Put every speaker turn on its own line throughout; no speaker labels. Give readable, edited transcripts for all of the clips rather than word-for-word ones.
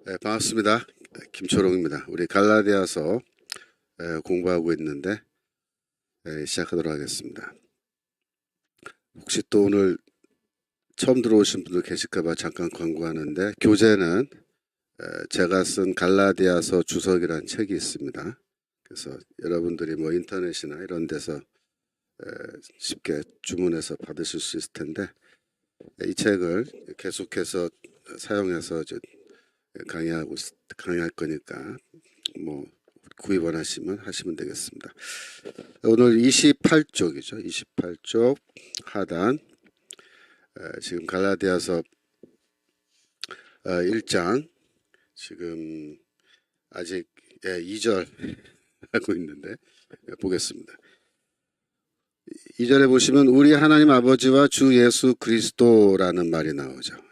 네, 반갑습니다. 김초롱입니다. 우리 갈라디아서 공부하고 있는데 시작하도록 하겠습니다. 혹시 또 오늘 처음 들어오신 분들 계실까봐 잠깐 광고하는데, 교재는 제가 쓴 갈라디아서 주석이라는 책이 있습니다. 그래서 여러분들이 뭐 인터넷이나 이런 데서 쉽게 주문해서 받으실 수 있을 텐데, 이 책을 계속해서 사용해서 이제 강의할 거니까 뭐 구입 원하시면 하시면 되겠습니다. 오늘 28쪽이죠. 28쪽 하단, 지금 갈라디아서 1장 지금 아직 2절 하고 있는데 보겠습니다. 2절에 보시면 우리 하나님 아버지와 주 예수 그리스도라는 말이 나오죠.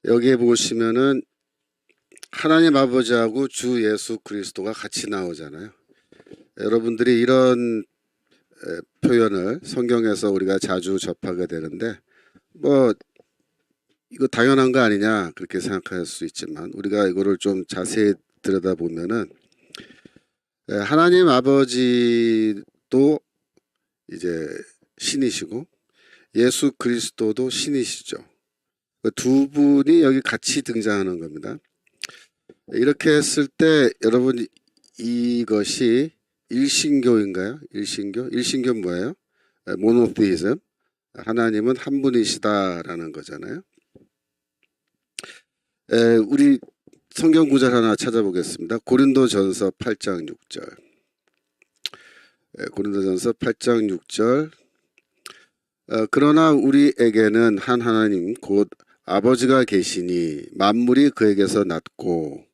여기에 보시면은 하나님 아버지하고 주 예수 그리스도가 같이 나오잖아요. 여러분들이 이런 표현을 성경에서 우리가 자주 접하게 되는데, 뭐 이거 당연한 거 아니냐 그렇게 생각할 수 있지만, 우리가 이거를 좀 자세히 들여다보면은 하나님 아버지도 이제 신이시고 예수 그리스도도 신이시죠. 두 분이 여기 같이 등장하는 겁니다. 이렇게 했을 때 여러분, 이것이 일신교인가요? 일신교 뭐예요? 모노테이즘. 하나님은 한 분이시다라는 거잖아요. 우리 성경 구절 하나 찾아보겠습니다. 고린도전서 8장 6절. 고린도전서 8장 6절. 그러나 우리에게는 한 하나님 곧 아버지가 계시니 만물이 그에게서 났고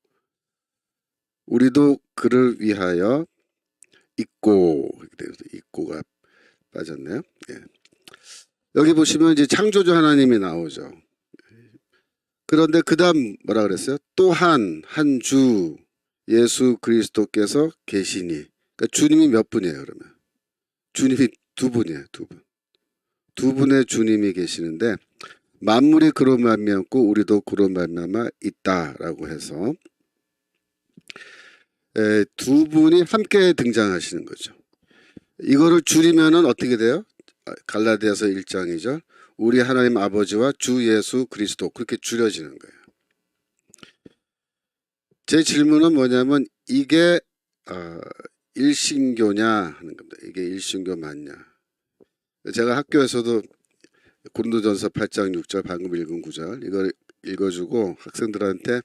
우리도 그를 위하여 있고가 빠졌네요. 여기 보시면 이제 창조주 하나님이 나오죠. 그런데 그 다음 뭐라 그랬어요? 또한 한 주 예수 그리스도께서 계시니. 그러니까 주님이 몇 분이에요, 그러면? 주님이 두 분이에요, 두 분. 두 분의 주님이 계시는데, 만물이 그로 말미암고 우리도 그로 말미암아 있다라고 해서 두 분이 함께 등장하시는 거죠. 이거를 줄이면은 어떻게 돼요? 갈라디아서 1장 2절 우리 하나님 아버지와 주 예수 그리스도, 그렇게 줄여지는 거예요. 제 질문은 뭐냐면, 이게 일신교냐 하는 겁니다. 이게 일신교 맞냐. 제가 학교에서도 고린도전서 8장 6절 방금 읽은 구절 이걸 읽어주고 학생들한테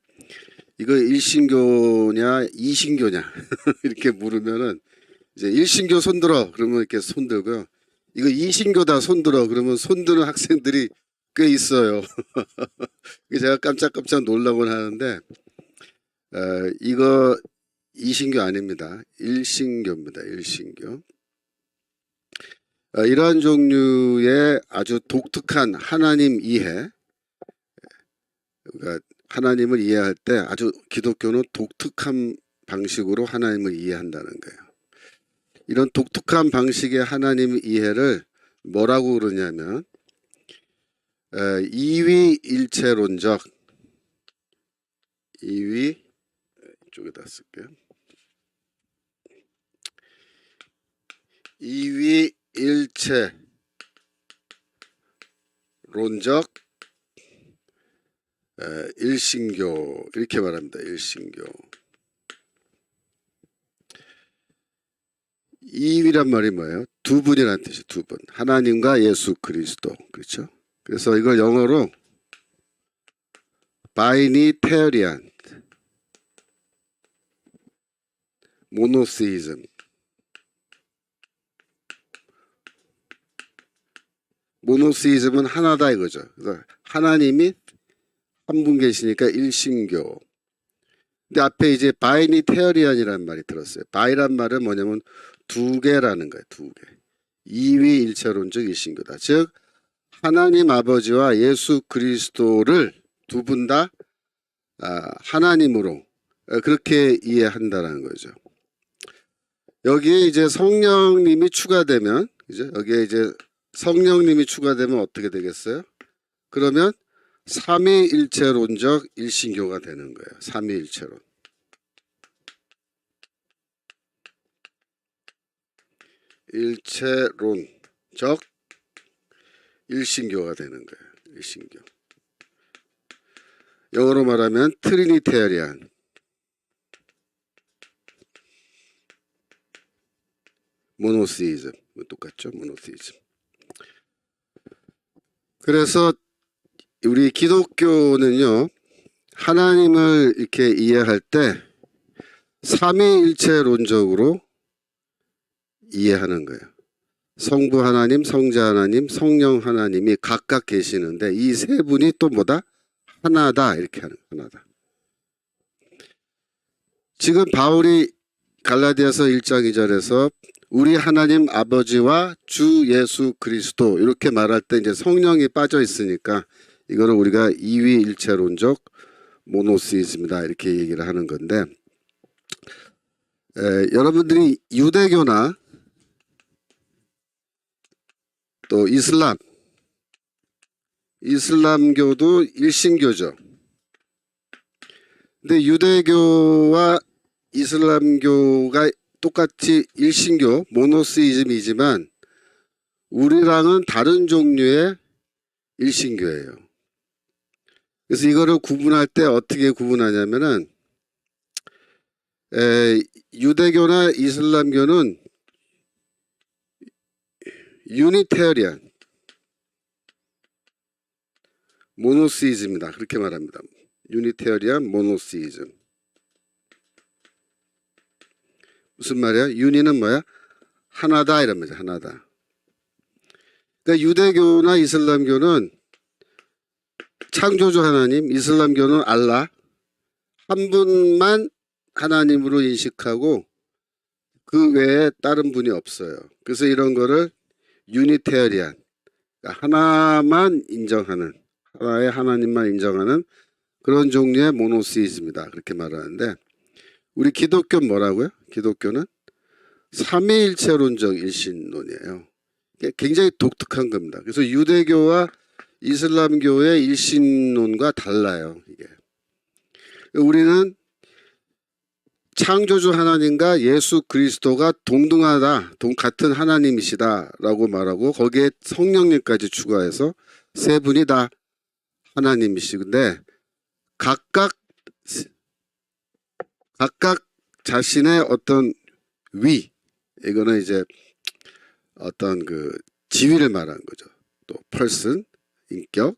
이거 일신교냐 이신교냐 이렇게 물으면은 이제 일신교 손들어 그러면 이렇게 손들고요. 이거 이신교다 손들어 그러면 손드는 학생들이 꽤 있어요. 제가 깜짝깜짝 놀라곤 하는데 이거 이신교 아닙니다. 일신교입니다. 일신교. 이러한 종류의 아주 독특한 하나님 이해, 그러니까 하나님을 이해할 때 아주 기독교는 독특한 방식으로 하나님을 이해한다는 거예요. 이런 독특한 방식의 하나님 이해를 뭐라고 그러냐면 이위일체론적, 이쪽에다 쓸게요. 이위일체론적 일신교, 이렇게 말합니다. 일신교. 이위란 말이 뭐예요? 두 분이라는 뜻이에요. 두 분. 하나님과 예수 그리스도. 그렇죠? 그래서 이걸 영어로 바이니테리안 모노시즘. 모노시즘은 하나다 이거죠. 그래서 하나님이 한 분 계시니까 일신교. 근데 앞에 이제 바이니테리안이라는 말이 들었어요. 바이란 말은 뭐냐면 두 개라는 거예요. 두 개. 이위일체론적 일신교다. 즉 하나님 아버지와 예수 그리스도를 두 분 다 하나님으로 그렇게 이해한다는 거죠. 여기에 이제 성령님이 추가되면, 그죠? 여기에 이제 성령님이 추가되면 어떻게 되겠어요? 그러면 삼위일체론적 일신교가 되는 거예요. 삼위일체론. 일체론적 일신교가 되는 거예요. 일신교. 영어로 말하면 트리니테리안. 모노시이즘. 똑같죠? 모노시이즘. 그래서 우리 기독교는요, 하나님을 이렇게 이해할 때 삼위일체론적으로 이해하는 거예요. 성부 하나님, 성자 하나님, 성령 하나님이 각각 계시는데 이 세 분이 또 뭐다? 하나다. 이렇게 하는 거예요. 하나다. 지금 바울이 갈라디아서 1장 2절에서 우리 하나님 아버지와 주 예수 그리스도 이렇게 말할 때 이제 성령이 빠져 있으니까 이거를 우리가 이위일체론적 모노시즘이다 이렇게 얘기를 하는 건데, 여러분들이 유대교나 또 이슬람교도 일신교죠. 근데 유대교와 이슬람교가 똑같이 일신교, 모노시즘이지만 우리랑은 다른 종류의 일신교예요. 그래서 이거를 구분할 때 어떻게 구분하냐면은, 유대교나 이슬람교는 유니테리안, 모노시즘이다. 그렇게 말합니다. 유니테리안, 모노시즘. 무슨 말이야? 유니는 뭐야? 하나다 이런 말이야. 하나다. 그러니까 유대교나 이슬람교는 창조주 하나님, 이슬람교는 알라 한 분만 하나님으로 인식하고 그 외에 다른 분이 없어요. 그래서 이런 거를 유니테리안, 그러니까 하나만 인정하는, 하나의 하나님만 인정하는 그런 종류의 모노시즘이다. 그렇게 말하는데, 우리 기독교는 뭐라고요? 기독교는 삼위일체론적 일신론이에요. 굉장히 독특한 겁니다. 그래서 유대교와 이슬람교의 일신론과 달라요. 이게. 우리는 창조주 하나님과 예수 그리스도가 동등하다, 같은 하나님이시다라고 말하고 거기에 성령님까지 추가해서 세 분이 다 하나님이시근데 각각 자신의 어떤 이거는 이제 어떤 그 지위를 말하는 거죠. 또 person, 인격,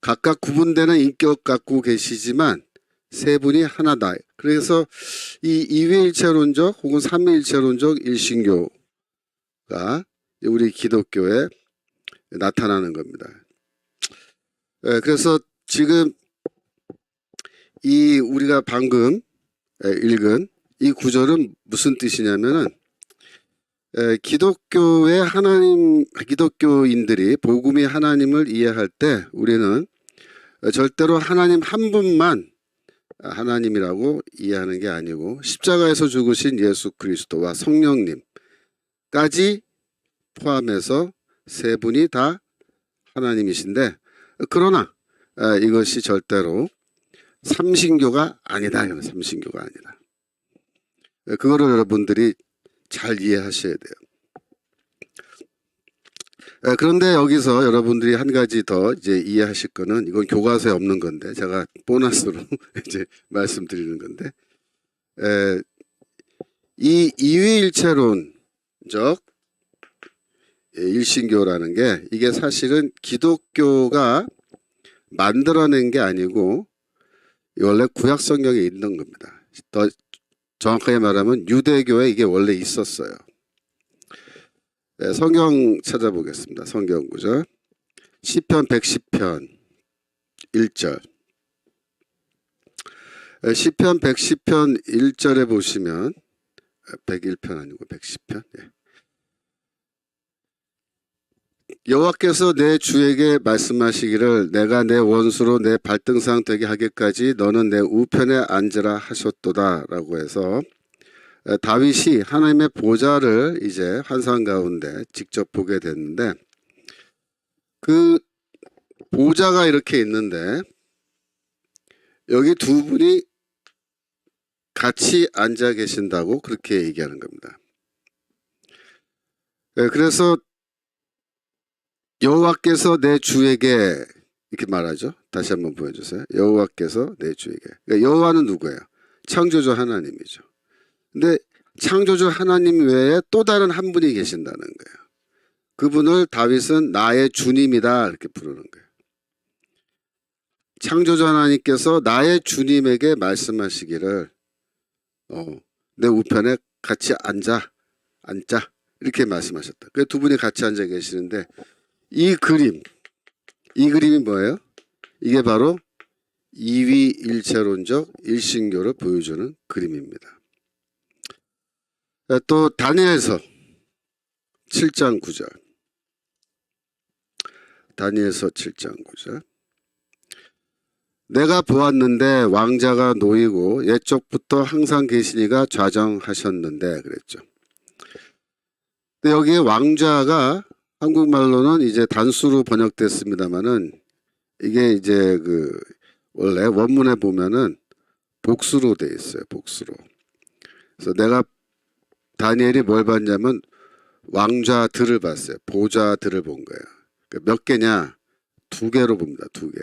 각각 구분되는 인격 갖고 계시지만 세 분이 하나다. 그래서 이 이위일체론적 혹은 삼위일체론적 일신교가 우리 기독교에 나타나는 겁니다. 그래서 지금 이 우리가 방금 읽은 이 구절은 무슨 뜻이냐면은, 기독교인들이 복음의 하나님을 이해할 때 우리는 절대로 하나님 한 분만 하나님이라고 이해하는 게 아니고 십자가에서 죽으신 예수 그리스도와 성령님까지 포함해서 세 분이 다 하나님이신데, 그러나 이것이 절대로 삼신교가 아니다. 삼신교가 아니다. 그거를 여러분들이 잘 이해하셔야 돼요. 그런데 여기서 여러분들이 한 가지 더 이제 이해하실 거는, 이건 교과서에 없는 건데 제가 보너스로 이제 말씀드리는 건데, 이 이위일체론적 일신교라는 게 이게 사실은 기독교가 만들어낸 게 아니고 원래 구약 성경에 있는 겁니다. 더 정확하게 말하면 유대교에 이게 원래 있었어요. 성경 찾아보겠습니다. 성경 구절 시편 110편 1절. 시편 110편 1절에 보시면 101편 아니고 110편. 여호와께서 내 주에게 말씀하시기를 내가 내 원수로 내 발등상 되게 하기까지 너는 내 우편에 앉으라 하셨도다 라고 해서, 다윗이 하나님의 보좌를 이제 환상 가운데 직접 보게 됐는데, 그 보좌가 이렇게 있는데 여기 두 분이 같이 앉아 계신다고 그렇게 얘기하는 겁니다. 그래서 여호와께서 내 주에게 이렇게 말하죠. 다시 한번 보여주세요. 여호와께서 내 주에게. 그러니까 여호와는 누구예요? 창조주 하나님이죠. 근데 창조주 하나님 외에 또 다른 한 분이 계신다는 거예요. 그분을 다윗은 나의 주님이다 이렇게 부르는 거예요. 창조주 하나님께서 나의 주님에게 말씀하시기를 내 우편에 같이 앉자 이렇게 말씀하셨다. 그 두 분이 같이 앉아 계시는데 이 그림이 뭐예요? 이게 바로 이위일체론적 일신교를 보여주는 그림입니다. 또 다니엘서 7장 9절. 다니엘서 7장 9절. 내가 보았는데 왕자가 놓이고 옛적부터 항상 계시니가 좌정하셨는데 그랬죠. 근데 여기에 왕자가 한국말로는 이제 단수로 번역됐습니다만은 이게 이제 원래 원문에 보면은 복수로 돼 있어요. 복수로. 그래서 내가 다니엘이 뭘 봤냐면 왕좌들을 봤어요. 보좌들을 본 거예요. 몇 개냐? 2개로 봅니다. 2개.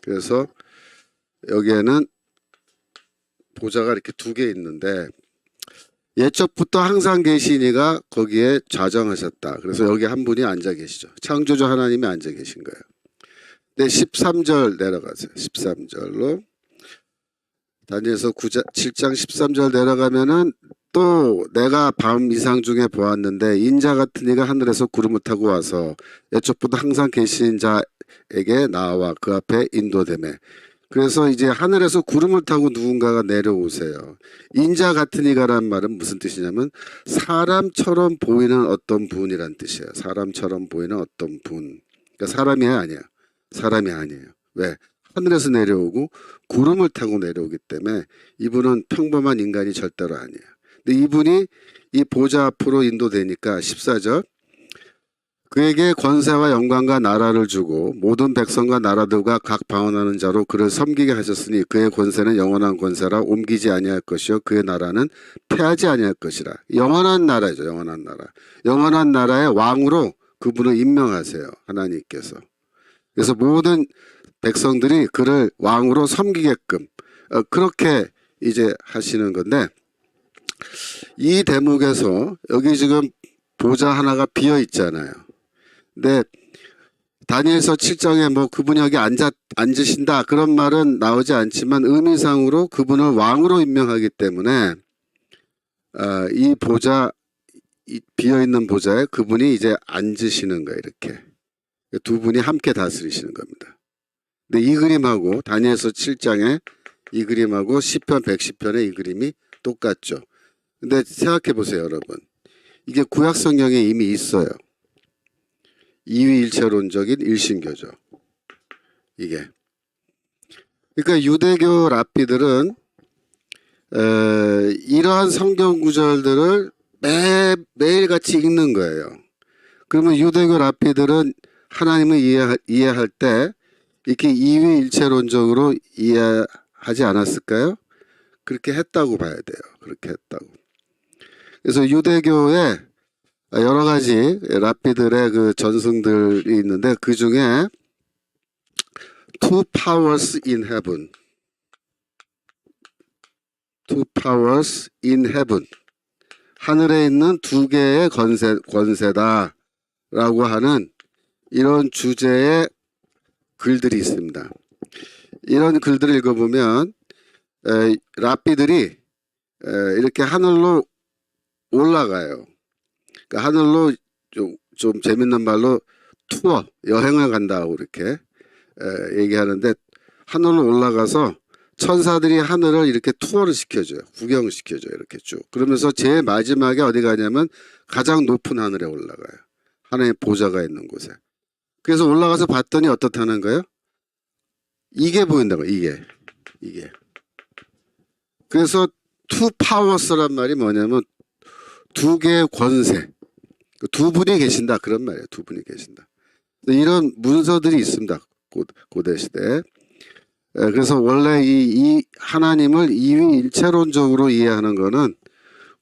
그래서 여기에는 보좌가 이렇게 2개 있는데 옛적부터 항상 계시니가 거기에 좌정하셨다. 그래서 여기 한 분이 앉아 계시죠. 창조주 하나님이 앉아 계신 거예요. 네, 13절 내려가세요. 13절로 다니엘서 7장 13절 내려가면은 또 내가 밤 이상 중에 보았는데 인자 같은 이가 하늘에서 구름을 타고 와서 옛적부터 항상 계신 자에게 나와 그 앞에 인도되매. 그래서 이제 하늘에서 구름을 타고 누군가가 내려오세요. 인자 같은 이가란 말은 무슨 뜻이냐면 사람처럼 보이는 어떤 분이란 뜻이에요. 사람처럼 보이는 어떤 분. 그러니까 사람이 아니에요. 왜? 하늘에서 내려오고 구름을 타고 내려오기 때문에 이분은 평범한 인간이 절대로 아니에요. 근데 이분이 이 보좌 앞으로 인도되니까 14절 그에게 권세와 영광과 나라를 주고 모든 백성과 나라들과 각 방언하는 자로 그를 섬기게 하셨으니 그의 권세는 영원한 권세라 옮기지 아니할 것이요 그의 나라는 패하지 아니할 것이라. 영원한 나라죠. 영원한 나라. 영원한 나라의 왕으로 그분을 임명하세요. 하나님께서. 그래서 모든 백성들이 그를 왕으로 섬기게끔 그렇게 이제 하시는 건데 이 대목에서 여기 지금 보좌 하나가 비어 있잖아요. 근데 다니엘서 7장에 뭐 그분이 여기 앉으신다 그런 말은 나오지 않지만 의미상으로 그분을 왕으로 임명하기 때문에 이 보좌 비어 있는 보좌에 그분이 이제 앉으시는 거예요. 이렇게 두 분이 함께 다스리시는 겁니다. 근데 이 그림하고 다니엘서 7장에 이 그림하고 시편 110편의 이 그림이 똑같죠. 근데 생각해 보세요, 여러분. 이게 구약 성경에 이미 있어요. 이위일체론적인 일신교죠. 이게. 그러니까 유대교 랍비들은 이러한 성경 구절들을 매일같이 읽는 거예요. 그러면 유대교 랍비들은 하나님을 이해할 때 이렇게 이위일체론적으로 이해하지 않았을까요? 그렇게 했다고 봐야 돼요. 그렇게 했다고. 그래서 유대교에 여러 가지 랍비들의 그 전승들이 있는데 그 중에 Two powers in heaven, Two powers in heaven, 하늘에 있는 2개의 권세다라고 하는 이런 주제의 글들이 있습니다. 이런 글들을 읽어보면 랍비들이 이렇게 하늘로 올라가요. 그러니까 하늘로 좀 재밌는 말로 투어, 여행을 간다고 이렇게 얘기하는데 하늘로 올라가서 천사들이 하늘을 이렇게 투어를 시켜줘요. 구경을 시켜줘요. 이렇게 쭉. 그러면서 제일 마지막에 어디 가냐면 가장 높은 하늘에 올라가요. 하나님의 보좌가 있는 곳에. 그래서 올라가서 봤더니 어떻다는 거예요? 이게 보인다고. 이게. 그래서 투 파워스란 말이 뭐냐면 2개의 권세. 2분이 계신다. 그런 말이에요. 2분이 계신다. 이런 문서들이 있습니다. 고대 시대. 그래서 원래 이 하나님을 이위일체론적으로 이해하는 것은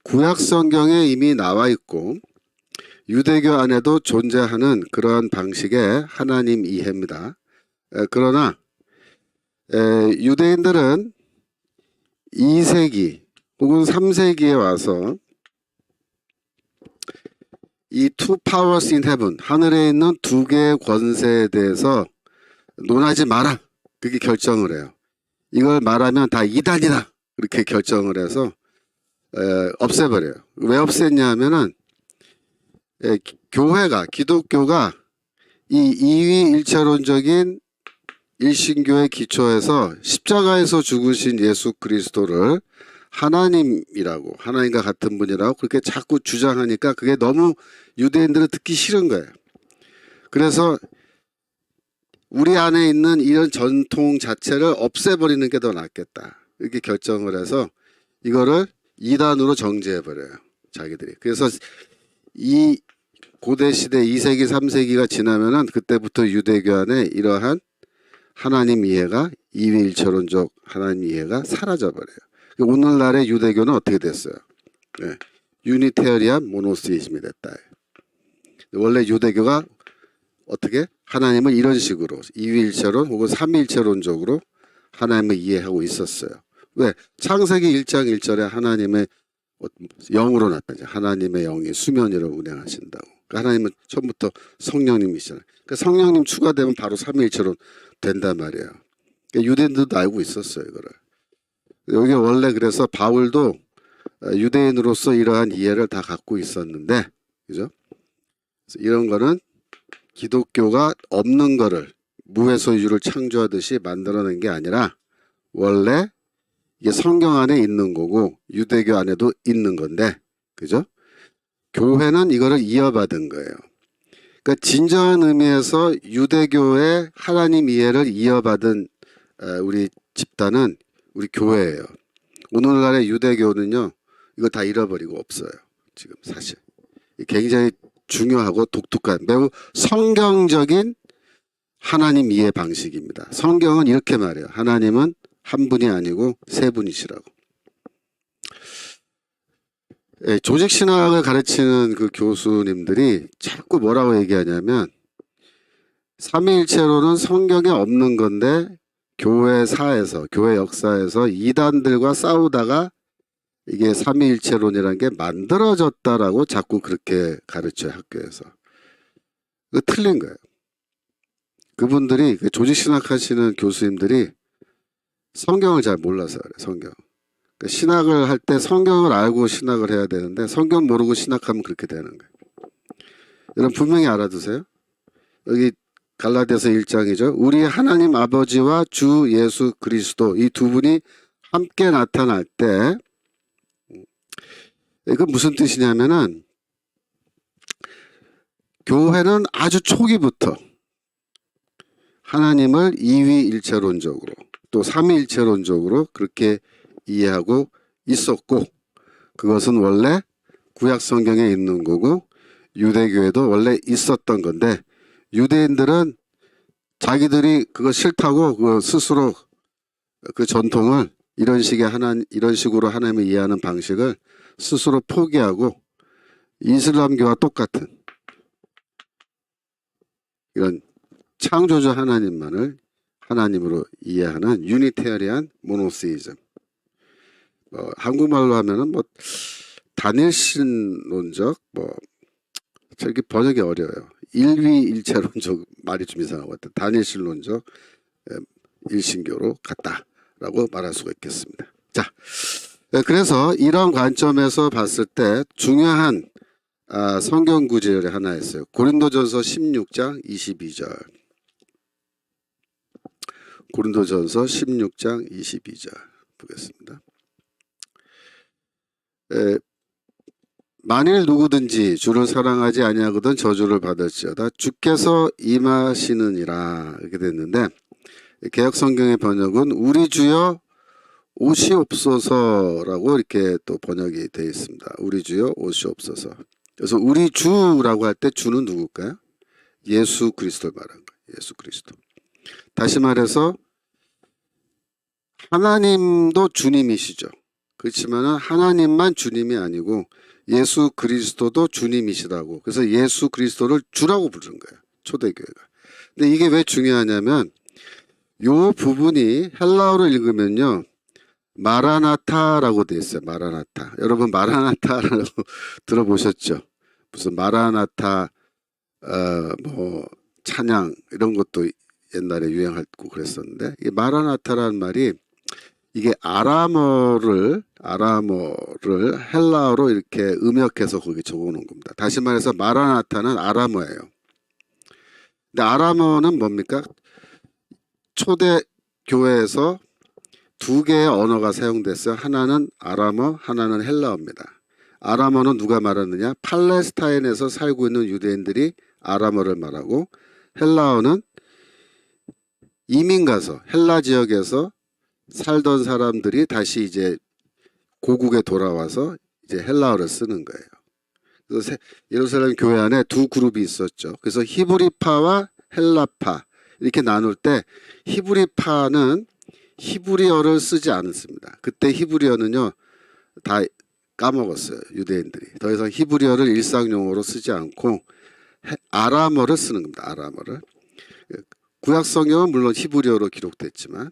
구약 성경에 이미 나와 있고 유대교 안에도 존재하는 그러한 방식의 하나님 이해입니다. 그러나 유대인들은 2세기 혹은 3세기에 와서 이 two powers in heaven, 하늘에 있는 두 개의 권세에 대해서 논하지 마라, 그렇게 결정을 해요. 이걸 말하면 다 이단이다, 그렇게 결정을 해서 없애버려요. 왜 없앴냐 하면은 교회가, 기독교가 이 이위일체론적인 일신교의 기초에서 십자가에서 죽으신 예수 그리스도를 하나님이라고, 하나님과 같은 분이라고 그렇게 자꾸 주장하니까 그게 너무 유대인들은 듣기 싫은 거예요. 그래서 우리 안에 있는 이런 전통 자체를 없애버리는 게 더 낫겠다, 이렇게 결정을 해서 이거를 이단으로 정죄해버려요, 자기들이. 그래서 이 고대시대 2세기 3세기가 지나면은 그때부터 유대교 안에 이러한 하나님 이해가, 이위일체론적 하나님 이해가 사라져버려요. 오늘날의 유대교는 어떻게 됐어요? 유니테리안 모노스이즘이 됐다. 원래 유대교가 어떻게 하나님을 이런 식으로 이위일체론 혹은 삼위일체론적으로 하나님을 이해하고 있었어요. 왜? 창세기 1장 1절에 하나님의 영으로 나타나죠. 하나님의 영이 수면 위를 운행하신다고. 그러니까 하나님은 처음부터 성령님이시잖아요. 그러니까 성령님 추가되면 바로 삼위일체론 된단 말이에요. 그러니까 유대인들도 알고 있었어요, 이거를. 여기 원래 그래서 바울도 유대인으로서 이러한 이해를 다 갖고 있었는데, 그죠? 그래서 이런 거는 기독교가 없는 거를 무에서 유를 창조하듯이 만들어낸 게 아니라 원래 이게 성경 안에 있는 거고 유대교 안에도 있는 건데, 그죠? 교회는 이거를 이어받은 거예요. 그러니까 진정한 의미에서 유대교의 하나님 이해를 이어받은 우리 집단은 우리 교회예요. 오늘날의 유대교는요, 이거 다 잃어버리고 없어요. 지금 사실 굉장히 중요하고 독특한, 매우 성경적인 하나님 이해 방식입니다. 성경은 이렇게 말해요. 하나님은 한 분이 아니고 세 분이시라고. 조직신학을 가르치는 그 교수님들이 자꾸 뭐라고 얘기하냐면 삼위일체론은 성경에 없는 건데 교회사에서, 교회 역사에서 이단들과 싸우다가 이게 삼위일체론이라는 게 만들어졌다라고 자꾸 그렇게 가르쳐요, 학교에서. 그거 틀린 거예요. 그분들이, 조직신학 하시는 교수님들이 성경을 잘 몰라서 그래요, 성경. 그러니까 신학을 할 때 성경을 알고 신학을 해야 되는데 성경 모르고 신학하면 그렇게 되는 거예요. 여러분 분명히 알아두세요. 여기 갈라디아서 1장이죠. 우리 하나님 아버지와 주 예수 그리스도, 이 두 분이 함께 나타날 때, 이건 무슨 뜻이냐면은 교회는 아주 초기부터 하나님을 이위일체론적으로 또 삼위일체론적으로 그렇게 이해하고 있었고, 그것은 원래 구약 성경에 있는 거고 유대교에도 원래 있었던 건데, 유대인들은 자기들이 그거 싫다고 그 스스로 그 전통을 이런 식으로 하나님을 이해하는 방식을 스스로 포기하고 이슬람교와 똑같은 이런 창조주 하나님만을 하나님으로 이해하는 유니테리안 모노시이즘. 한국말로 하면은 단일신론적, 저기 번역이 어려워요. 일위일체론적, 말이 좀 이상한 것 같아요. 단일신론적 일신교로 같다라고 말할 수가 있겠습니다. 자, 그래서 이런 관점에서 봤을 때 중요한 성경 구절이 하나 있어요. 고린도전서 16장 22절. 고린도전서 16장 22절 보겠습니다. 만일 누구든지 주를 사랑하지 아니하거든 저주를 받을지어다 주께서 임하시느니라, 이렇게 됐는데 개역성경의 번역은 우리 주여 오시옵소서라고 이렇게 또 번역이 되어 있습니다. 우리 주여 오시옵소서. 그래서 우리 주라고 할 때 주는 누굴까요? 예수 그리스도를 말한 거예요. 예수 그리스도. 다시 말해서 하나님도 주님이시죠. 그렇지만 하나님만 주님이 아니고 예수 그리스도도 주님이시라고. 그래서 예수 그리스도를 주라고 부르는 거예요. 초대교회가. 근데 이게 왜 중요하냐면 요 부분이 헬라어로 읽으면요. 마라나타라고 돼 있어요. 마라나타. 여러분 마라나타라고 들어보셨죠? 무슨 마라나타 뭐 찬양 이런 것도 옛날에 유행하고 그랬었는데 이 마라나타라는 말이 이게 아람어를 헬라어로 이렇게 음역해서 거기 적어놓은 겁니다. 다시 말해서 마라나타는 아람어예요. 근데 아람어는 뭡니까? 초대 교회에서 두 개의 언어가 사용됐어요. 하나는 아람어, 하나는 헬라어입니다. 아람어는 누가 말하느냐? 팔레스타인에서 살고 있는 유대인들이 아람어를 말하고, 헬라어는 이민 가서 헬라 지역에서 살던 사람들이 다시 이제 고국에 돌아와서 이제 헬라어를 쓰는 거예요. 그래서 예루살렘 교회 안에 두 그룹이 있었죠. 그래서 히브리파와 헬라파 이렇게 나눌 때 히브리파는 히브리어를 쓰지 않습니다. 그때 히브리어는요 다 까먹었어요. 유대인들이. 더 이상 히브리어를 일상용어로 쓰지 않고 아람어를 쓰는 겁니다. 아람어를. 구약 성경은 물론 히브리어로 기록됐지만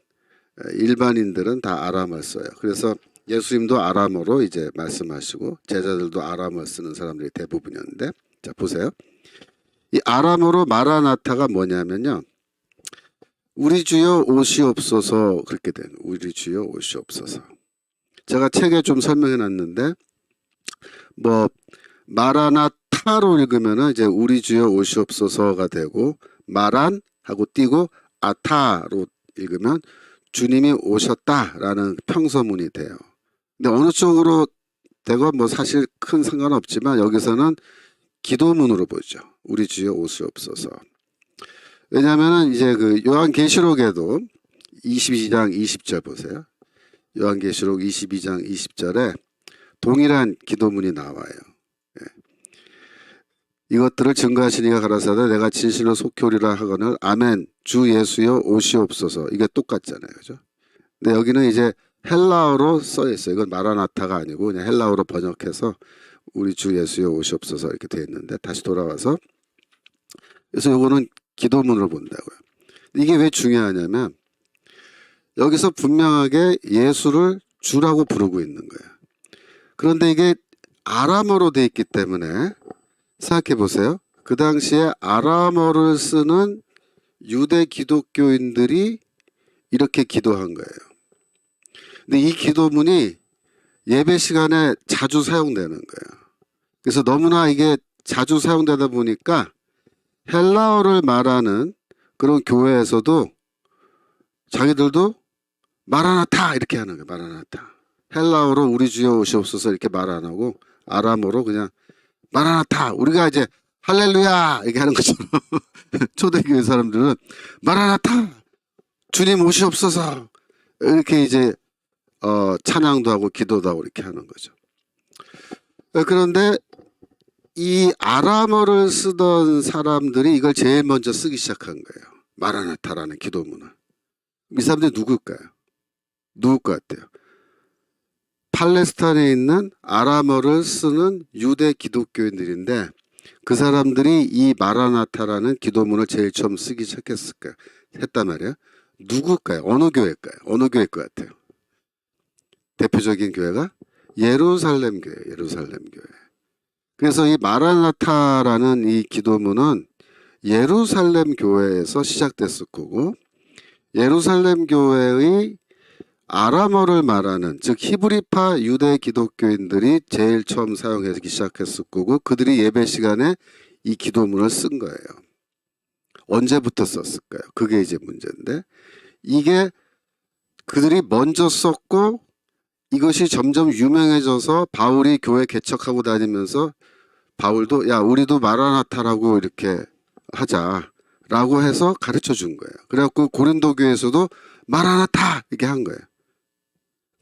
일반인들은 다 아람어를 써요. 그래서 예수님도 아람어로 이제 말씀하시고 제자들도 아람어를 쓰는 사람들이 대부분이었는데, 자 보세요. 이 아람어로 마라나타가 뭐냐면요. 우리 주여 오시옵소서, 그렇게 된 우리 주여 오시옵소서. 제가 책에 좀 설명해 놨는데 뭐 마라나타로 읽으면은 이제 우리 주여 오시옵소서가 되고, 마란 하고 띄고 아타로 읽으면 주님이 오셨다라는 평서문이 돼요. 근데 어느 쪽으로 되건 뭐 사실 큰 상관없지만 여기서는 기도문으로 보죠. 우리 주여 오시옵소서. 왜냐하면 이제 그 요한계시록에도 22장 20절 보세요. 요한계시록 22장 20절에 동일한 기도문이 나와요. 예. 이것들을 증거하시니가 가라사대 내가 진실로 속히 오리라 하거늘 아멘 주 예수여 오시옵소서. 이게 똑같잖아요. 그죠? 근데 여기는 이제 헬라어로 써 있어요. 이건 마라나타가 아니고 그냥 헬라어로 번역해서 우리 주 예수여 오시옵소서 이렇게 돼 있는데, 다시 돌아와서 그래서 요거는 기도문으로 본다고요. 이게 왜 중요하냐면 여기서 분명하게 예수를 주라고 부르고 있는 거예요. 그런데 이게 아람어로 돼 있기 때문에 생각해 보세요. 그 당시에 아람어를 쓰는 유대 기독교인들이 이렇게 기도한 거예요. 근데 이 기도문이 예배 시간에 자주 사용되는 거예요. 그래서 너무나 이게 자주 사용되다 보니까 헬라어를 말하는 그런 교회에서도 자기들도 마라나타 이렇게 하는 거예요. 마라나타. 헬라어로 우리 주여 오시옵소서 이렇게 말 안 하고 아람어로 그냥 마라나타. 우리가 이제 할렐루야 이렇게 하는 것처럼 초대교회 사람들은 마라나타 주님 오시옵소서 이렇게 이제 찬양도 하고 기도도 하고 이렇게 하는 거죠. 그런데 이 아람어를 쓰던 사람들이 이걸 제일 먼저 쓰기 시작한 거예요. 마라나타라는 기도문을. 이 사람들이 누굴까요? 누굴 것 같아요? 팔레스타인에 있는 아람어를 쓰는 유대 기독교인들인데 그 사람들이 이 마라나타라는 기도문을 제일 처음 쓰기 했단 말이에요. 누굴까요? 어느 교회일까요? 어느 교회일 것 같아요? 대표적인 교회가 예루살렘 교회, 예루살렘 교회. 그래서 이 마라나타라는 이 기도문은 예루살렘 교회에서 시작됐을 거고, 예루살렘 교회의 아람어를 말하는 즉 히브리파 유대 기독교인들이 제일 처음 사용하기 시작했을 거고, 그들이 예배 시간에 이 기도문을 쓴 거예요. 언제부터 썼을까요? 그게 이제 문제인데, 이게 그들이 먼저 썼고 이것이 점점 유명해져서 바울이 교회 개척하고 다니면서 바울도 야 우리도 마라나타라고 이렇게 하자라고 해서 가르쳐 준 거예요. 그래갖고 고린도 교회에서도 마라나타 이렇게 한 거예요.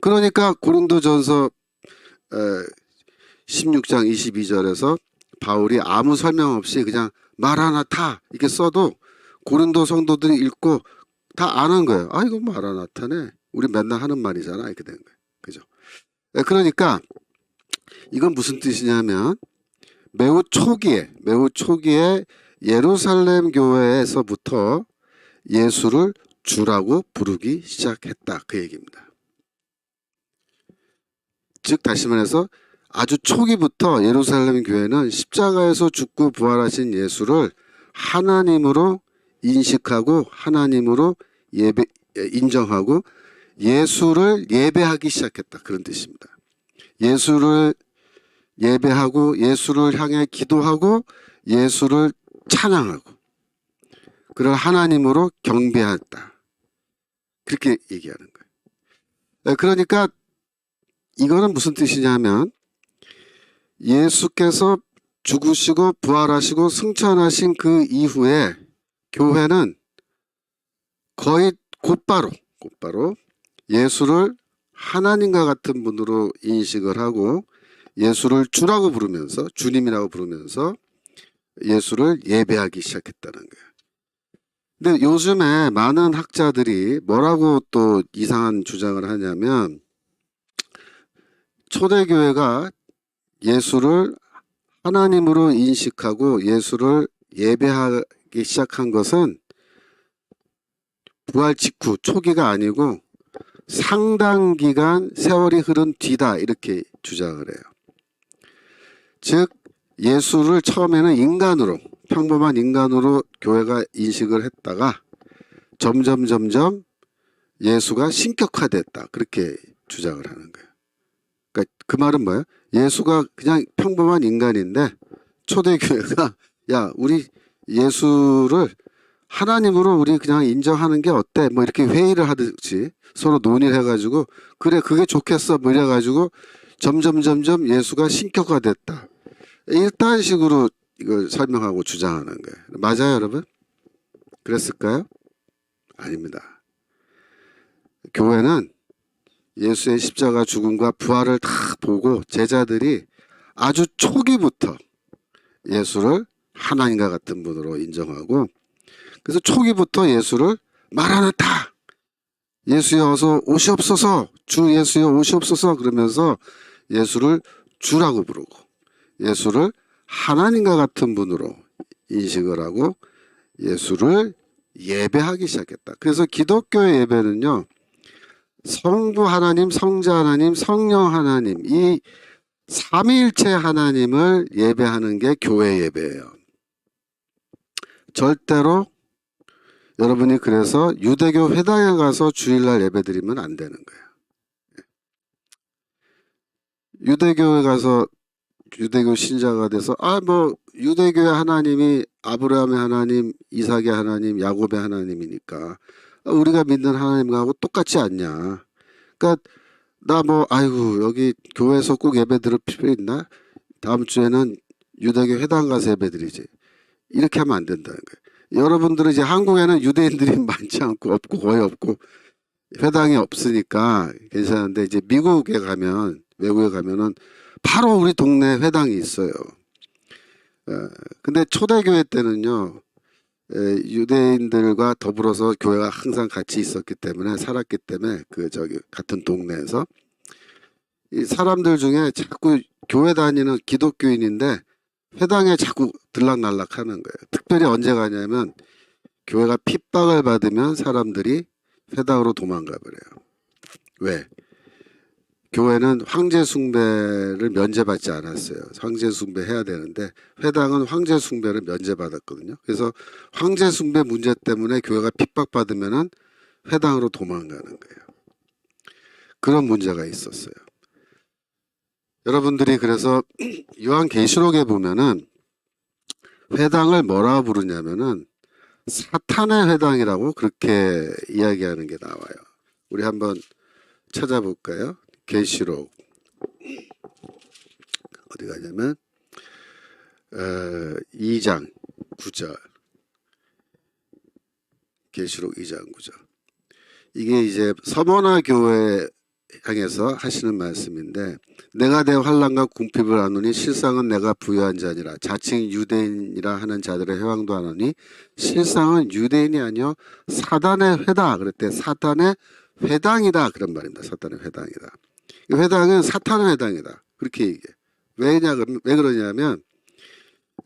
그러니까 고린도전서 16장 22절에서 바울이 아무 설명 없이 그냥 마라나타 이렇게 써도 고린도 성도들이 읽고 다 아는 거예요. 아, 이거 마라나타네. 우리 맨날 하는 말이잖아. 이렇게 되는 거예요. 그죠? 그러니까 이건 무슨 뜻이냐면 매우 초기에 예루살렘 교회에서부터 예수를 주라고 부르기 시작했다. 그 얘기입니다. 즉 다시 말해서 아주 초기부터 예루살렘 교회는 십자가에서 죽고 부활하신 예수를 하나님으로 인식하고 하나님으로 인정하고 예수를 예배하기 시작했다. 그런 뜻입니다. 예수를 예배하고 예수를 향해 기도하고 예수를 찬양하고 그를 하나님으로 경배했다. 그렇게 얘기하는 거예요. 그러니까 이거는 무슨 뜻이냐면 예수께서 죽으시고 부활하시고 승천하신 그 이후에 교회는 거의 곧바로 예수를 하나님과 같은 분으로 인식을 하고 예수를 주라고 부르면서 주님이라고 부르면서 예수를 예배하기 시작했다는 거예요. 근데 요즘에 많은 학자들이 뭐라고 또 이상한 주장을 하냐면 초대교회가 예수를 하나님으로 인식하고 예수를 예배하기 시작한 것은 부활 직후 초기가 아니고 상당 기간 세월이 흐른 뒤다 이렇게 주장을 해요. 즉 예수를 처음에는 인간으로 평범한 인간으로 교회가 인식을 했다가 점점 예수가 신격화됐다 그렇게 주장을 하는 거예요. 그러니까 그 말은 뭐예요? 예수가 그냥 평범한 인간인데 초대교회가 야 우리 예수를 하나님으로 우리 그냥 인정하는 게 어때? 뭐 이렇게 회의를 하듯이 서로 논의를 해가지고 그래 그게 좋겠어 뭐 이래가지고 점점 예수가 신격화됐다. 이딴 식으로 이걸 설명하고 주장하는 거예요. 맞아요 여러분? 그랬을까요? 아닙니다. 교회는 예수의 십자가 죽음과 부활을 다 보고 제자들이 아주 초기부터 예수를 하나님과 같은 분으로 인정하고 그래서 초기부터 예수를 마라나타 예수여 어서 오시옵소서 주 예수여 오시옵소서 그러면서 예수를 주라고 부르고 예수를 하나님과 같은 분으로 인식을 하고 예수를 예배하기 시작했다. 그래서 기독교의 예배는요. 성부 하나님, 성자 하나님, 성령 하나님 이 삼위일체 하나님을 예배하는 게 교회 예배예요. 절대로 여러분이 그래서 유대교 회당에 가서 주일날 예배드리면 안 되는 거예요. 유대교에 가서 유대교 신자가 돼서 뭐 유대교의 하나님이 아브라함의 하나님, 이삭의 하나님, 야곱의 하나님이니까 우리가 믿는 하나님하고 똑같지 않냐. 그러니까 나 뭐 아이고 여기 교회에서 꼭 예배 드릴 필요 있나? 다음 주에는 유대교 회당 가서 예배 드리지. 이렇게 하면 안 된다는 거예요. 여러분들은 이제 한국에는 유대인들이 많지 않고 없고 거의 없고 회당이 없으니까 괜찮은데 이제 외국에 가면은 바로 우리 동네 회당이 있어요. 근데 초대교회 때는요. 유대인들과 더불어서 교회가 항상 같이 있었기 때문에 살았기 때문에 같은 동네에서 이 사람들 중에 자꾸 교회 다니는 기독교인인데 회당에 자꾸 들락날락 하는 거예요. 특별히 언제 가냐면 교회가 핍박을 받으면 사람들이 회당으로 도망가 버려요. 왜? 교회는 황제 숭배를 면제받지 않았어요. 황제 숭배 해야 되는데 회당은 황제 숭배를 면제받았거든요. 그래서 황제 숭배 문제 때문에 교회가 핍박받으면 회당으로 도망가는 거예요. 그런 문제가 있었어요. 여러분들이 그래서 요한계시록에 보면은 회당을 뭐라 부르냐면은 사탄의 회당이라고 그렇게 이야기하는 게 나와요. 우리 한번 찾아볼까요? 계시록 어디 가냐면 2장 9절 계시록 2장 9절 이게 이제 서머나 교회에 향해서 하시는 말씀인데, 내가 내 환난과 궁핍을 아노니 실상은 내가 부유한 자니라. 자칭 유대인이라 하는 자들의 회방도 하노니 실상은 유대인이 아니요 사단의 회다. 그랬대. 사탄의 회당이다. 그런 말입니다. 사탄의 회당이다. 이 회당은 사탄의 회당이다. 그렇게 얘기해. 왜 그러냐면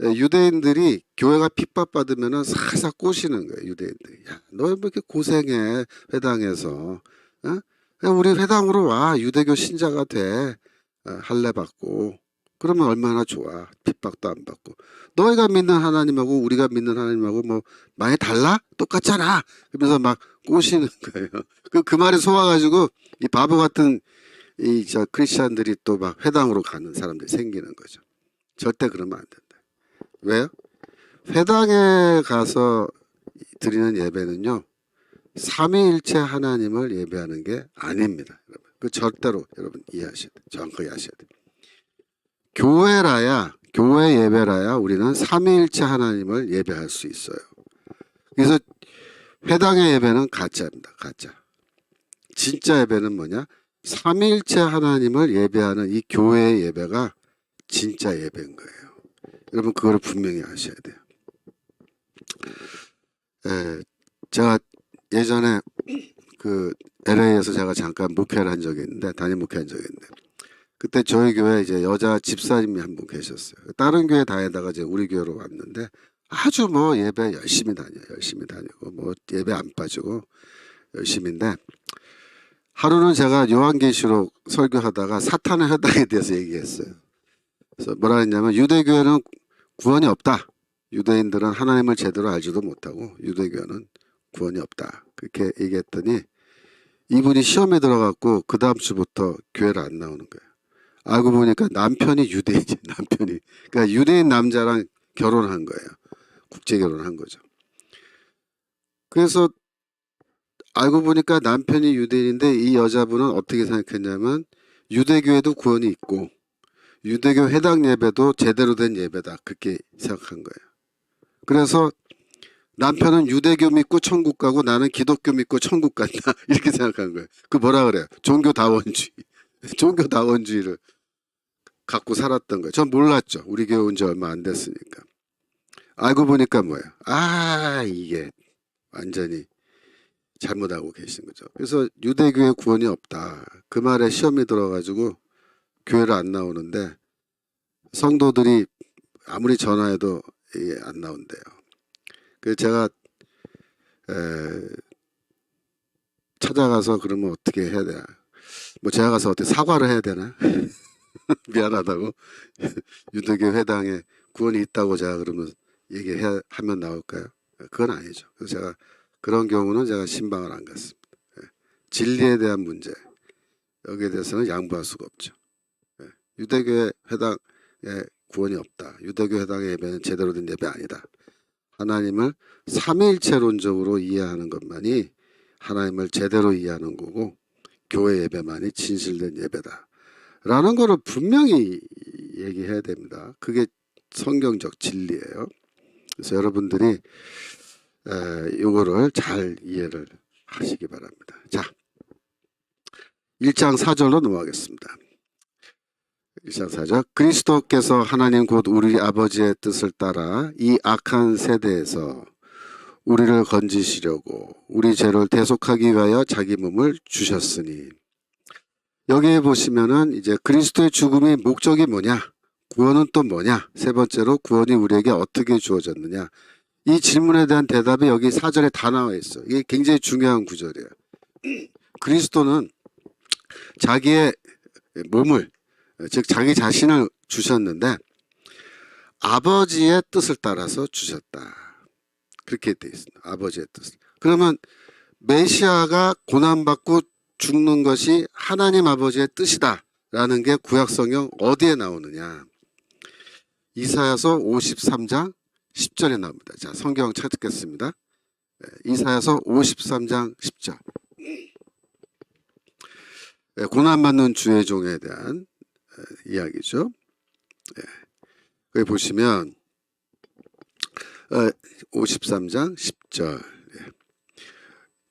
유대인들이 교회가 핍박받으면 살살 꼬시는 거예요. 유대인들이. 야, 너 왜 이렇게 고생해 회당에서. 어? 그냥 우리 회당으로 와. 유대교 신자가 돼. 할례 받고. 그러면 얼마나 좋아. 핍박도 안 받고. 너희가 믿는 하나님하고 우리가 믿는 하나님하고 뭐 많이 달라? 똑같잖아. 그러면서 막 꼬시는 거예요. 그 말에 속아가지고 이 바보 같은 저 크리스찬들이 또 막 회당으로 가는 사람들이 생기는 거죠. 절대 그러면 안 된다. 왜요? 회당에 가서 드리는 예배는요. 삼위일체 하나님을 예배하는 게 아닙니다. 여러분. 그 절대로 여러분 이해하셔야 돼요. 정확하게 하셔야 돼요. 교회 예배라야 우리는 삼위일체 하나님을 예배할 수 있어요. 그래서 회당의 예배는 가짜입니다. 가짜. 진짜 예배는 뭐냐? 삼위일체 하나님을 예배하는 이 교회의 예배가 진짜 예배인 거예요. 여러분 그걸 분명히 아셔야 돼요. 제가 예전에 그 LA에서 제가 잠깐 목회를 한 적이 있는데 담임 목회한 적이 있는데 그때 저희 교회 이제 여자 집사님이 한 분 계셨어요. 다른 교회 다니다가 이제 우리 교회로 왔는데 아주 뭐 예배 열심히 다니고 뭐 예배 안 빠지고 열심인데 하루는 제가 요한계시록 설교하다가 사탄의 회당에 대해서 얘기했어요. 그래서 뭐라 했냐면 유대교회는 구원이 없다. 유대인들은 하나님을 제대로 알지도 못하고 유대교회는 구원이 없다. 그렇게 얘기했더니 이분이 시험에 들어갔고 그 다음 주부터 교회를 안 나오는 거예요. 알고 보니까 남편이 유대인이 남편이. 그러니까 유대인 남자랑 결혼한 거예요. 국제 결혼한 거죠. 그래서 알고 보니까 남편이 유대인인데 이 여자분은 어떻게 생각했냐면 유대교회도 구원이 있고 유대교 회당 예배도 제대로 된 예배다. 그렇게 생각한 거예요. 그래서 남편은 유대교 믿고 천국 가고 나는 기독교 믿고 천국 간다. 이렇게 생각한 거예요. 그 뭐라 그래요? 종교다원주의. 종교다원주의를 갖고 살았던 거예요. 전 몰랐죠. 우리 교회 온 지 얼마 안 됐으니까. 알고 보니까 뭐예요? 아, 이게 완전히 잘못하고 계신 거죠. 그래서 유대교회 구원이 없다. 그 말에 시험이 들어가지고 교회를 안 나오는데 성도들이 아무리 전화해도 이게 안 나온대요. 그래서 제가 찾아가서 그러면 어떻게 해야 되나? 뭐 제가 가서 어떻게 사과를 해야 되나? 미안하다고 유대교 회당에 구원이 있다고 제가 그러면 얘기하면 나올까요? 그건 아니죠. 그래서 제가 그런 경우는 제가 신방을 안 갔습니다. 진리에 대한 문제 여기에 대해서는 양보할 수가 없죠. 유대교 회당에 구원이 없다. 유대교 회당의 예배는 제대로 된 예배 아니다. 하나님을 삼위일체론적으로 이해하는 것만이 하나님을 제대로 이해하는 거고 교회 예배만이 진실된 예배다. 라는 거를 분명히 얘기해야 됩니다. 그게 성경적 진리예요. 그래서 여러분들이 이거를 잘 이해를 하시기 바랍니다. 자, 1장 4절로 넘어가겠습니다. 1장 4절 그리스도께서 하나님 곧 우리 아버지의 뜻을 따라 이 악한 세대에서 우리를 건지시려고 우리 죄를 대속하기 위하여 자기 몸을 주셨으니 여기에 보시면은 이제 그리스도의 죽음의 목적이 뭐냐? 구원은 또 뭐냐? 세 번째로 구원이 우리에게 어떻게 주어졌느냐? 이 질문에 대한 대답이 여기 4절에 다 나와 있어. 이게 굉장히 중요한 구절이에요. 그리스도는 자기의 몸을 즉 자기 자신을 주셨는데 아버지의 뜻을 따라서 주셨다. 그렇게 돼 있습니다. 아버지의 뜻. 그러면 메시아가 고난받고 죽는 것이 하나님 아버지의 뜻이다 라는 게 구약성경 어디에 나오느냐? 이사야서 53장 10절에 나옵니다. 자, 성경 찾겠습니다. 이사야서 53장 10절. 고난받는 주의 종에 대한 이야기죠. 거기 보시면 53장 10절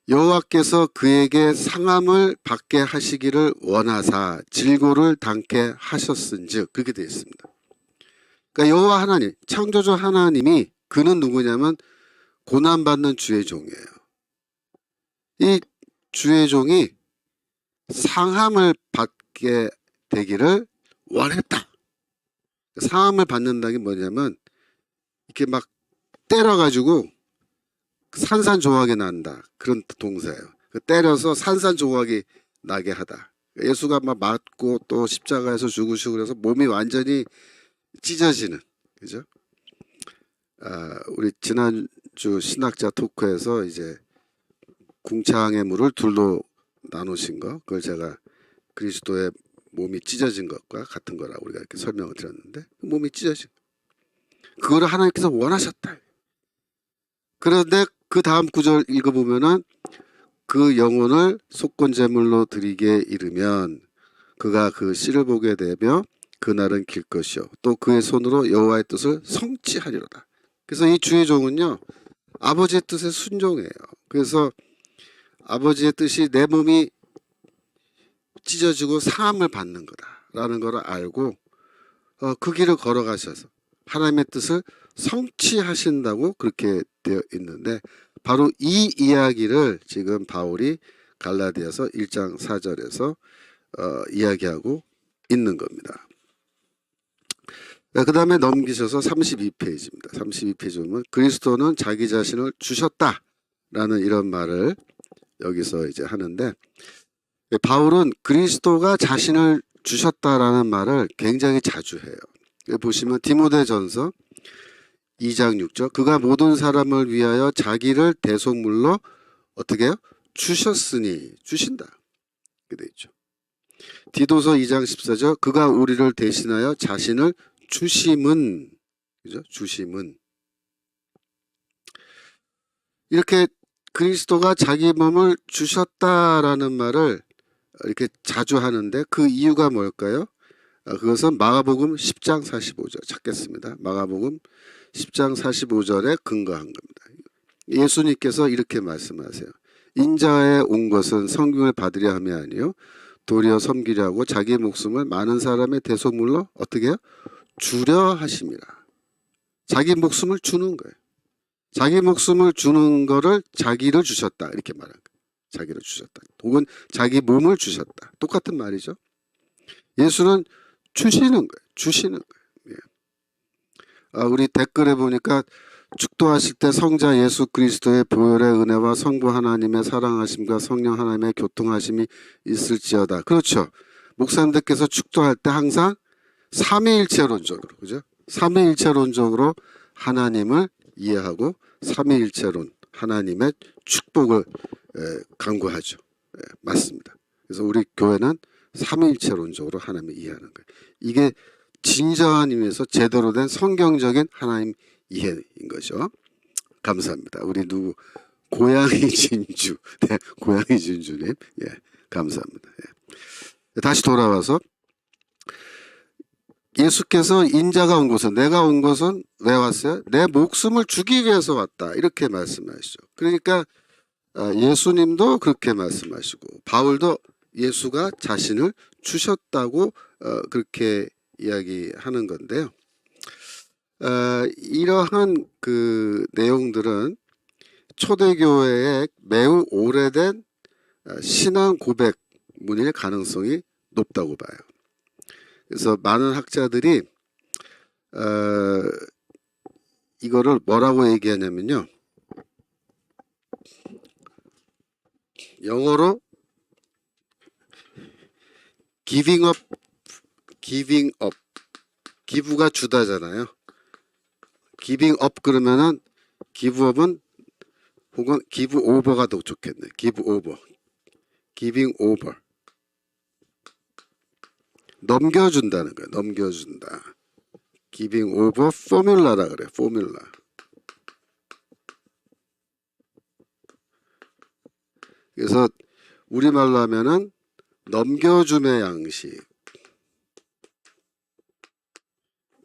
여호와께서 그에게 상함을 받게 하시기를 원하사 질고를 당케 하셨은즉, 그렇게 되어 있습니다. 그러니까 여호와 하나님, 창조주 하나님이, 그는 누구냐면 고난받는 주의 종이에요. 이 주의 종이 상함을 받게 되기를 원했다. 상함을 받는다는 게 뭐냐면 이렇게 막 때려가지고 산산조각이 난다, 그런 동사예요. 때려서 산산조각이 나게 하다. 예수가 막 맞고 또 십자가에서 죽으시고 그래서 몸이 완전히 찢어지는, 그죠? 우리 지난주 신학자 토크에서 이제 궁창의 물을 둘로 나누신 거, 그걸 제가 그리스도의 몸이 찢어진 것과 같은 거라고 우리가 이렇게 설명을 드렸는데, 몸이 찢어진 그거를 하나님께서 원하셨다. 그런데 그 다음 구절 읽어보면은 그 영혼을 속건제물로 드리게 이르면 그가 그 씨를 보게 되며 그날은 길 것이요 또 그의 손으로 여호와의 뜻을 성취하리로다. 그래서 이 주의 종은요, 아버지의 뜻에 순종해요. 그래서 아버지의 뜻이 내 몸이 찢어지고 상함을 받는 거다라는 걸 알고 그 길을 걸어가셔서 하나님의 뜻을 성취하신다고 그렇게 되어 있는데, 바로 이 이야기를 지금 바울이 갈라디아서 1장 4절에서 이야기하고 있는 겁니다. 그 다음에 넘기셔서 32페이지입니다. 32페이지 보면 그리스도는 자기 자신을 주셨다라는 이런 말을 여기서 이제 하는데, 바울은 그리스도가 자신을 주셨다라는 말을 굉장히 자주 해요. 보시면 디모데전서 2장 6절, 그가 모든 사람을 위하여 자기를 대속물로 어떻게 해요? 주셨으니, 주신다, 이렇게 돼 있죠. 디도서 2장 14절, 그가 우리를 대신하여 자신을 주심은, 그죠? 주심은. 이렇게 그리스도가 자기 몸을 주셨다라는 말을 이렇게 자주 하는데 그 이유가 뭘까요? 그것은 마가복음 10장 45절 찾겠습니다. 마가복음 10장 45절에 근거한 겁니다. 예수님께서 이렇게 말씀하세요. 인자에 온 것은 성경을 받으려 함이 아니요 도리어 섬기려 하고 자기 목숨을 많은 사람의 대속물로 어떻게 해요? 주려 하심이라. 자기 목숨을 주는 거예요. 자기 목숨을 주는 거를 자기를 주셨다, 이렇게 말한 거예요. 자기를 주셨다, 혹은 자기 몸을 주셨다, 똑같은 말이죠. 예수는 주시는 거예요. 주시는 거예요. 예. 우리 댓글에 보니까 축도하실 때 성자 예수 그리스도의 보혈의 은혜와 성부 하나님의 사랑하심과 성령 하나님의 교통하심이 있을지어다. 그렇죠. 목사님들께서 축도할 때 항상 삼위일체론적으로, 그죠? 삼위일체론적으로 하나님을 이해하고 삼위일체론 하나님의 축복을 강구하죠. 맞습니다. 그래서 우리 교회는 삼위일체론적으로 하나님을 이해하는 거예요. 이게 진정한 의미에서 제대로 된 성경적인 하나님 이해인 거죠. 감사합니다. 우리 누구 고양이 진주, 네, 고양이 진주님, 예, 감사합니다. 예. 다시 돌아와서 예수께서 인자가 온 것은, 내가 온 것은 왜 왔어요? 내 목숨을 주기 위해서 왔다, 이렇게 말씀하시죠. 그러니까 예수님도 그렇게 말씀하시고 바울도 예수가 자신을 주셨다고 그렇게 이야기하는 건데요. 이러한 그 내용들은 초대교회의 매우 오래된 신앙 고백문일 가능성이 높다고 봐요. 그래서 많은 학자들이 이거를 뭐라고 얘기하냐면요, 영어로 giving up, 기부가 주다잖아요. giving up 그러면은 give up은 혹은 give over가 더 좋겠네. give over, giving over, 넘겨준다는 거예요. 넘겨준다. giving over formula라 그래. formula. 그래서 우리말로 하면은 넘겨줌의 양식,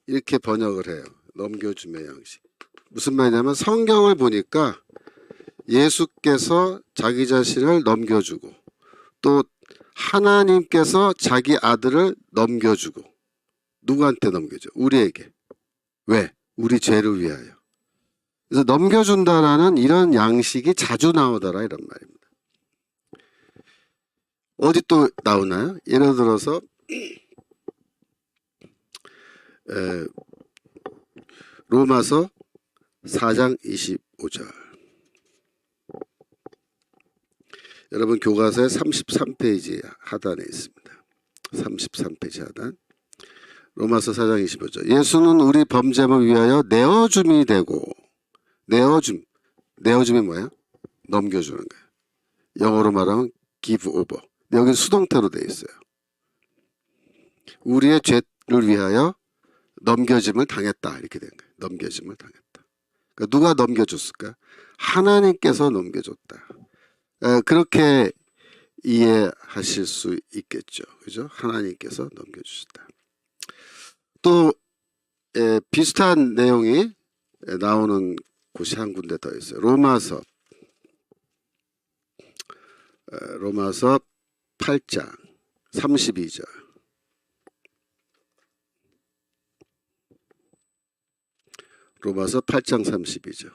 이렇게 번역을 해요. 넘겨줌의 양식. 무슨 말이냐면 성경을 보니까 예수께서 자기 자신을 넘겨주고 또 하나님께서 자기 아들을 넘겨주고 누구한테 넘겨줘? 우리에게. 왜? 우리 죄를 위하여. 그래서 넘겨준다라는 이런 양식이 자주 나오더라 이런 말입니다. 어디 또 나오나요? 예를 들어서 로마서 4장 25절. 여러분 교과서의 33페이지 하단에 있습니다. 33페이지 하단. 로마서 4장 25절. 예수는 우리 범죄를 위하여 내어줌이 되고, 내어줌이 뭐야? 넘겨주는 거예요. 영어로 말하면 give over. 여기 수동태로 되어 있어요. 우리의 죄를 위하여 넘겨짐을 당했다 이렇게 된 거예요. 넘겨짐을 당했다. 그러니까 누가 넘겨줬을까? 하나님께서 넘겨줬다. 그렇게 이해하실 수 있겠죠. 그죠? 하나님께서 넘겨주셨다. 또 비슷한 내용이 나오는 곳이 한 군데 더 있어요. 로마서 8장 32절. 로마서 8장 32절.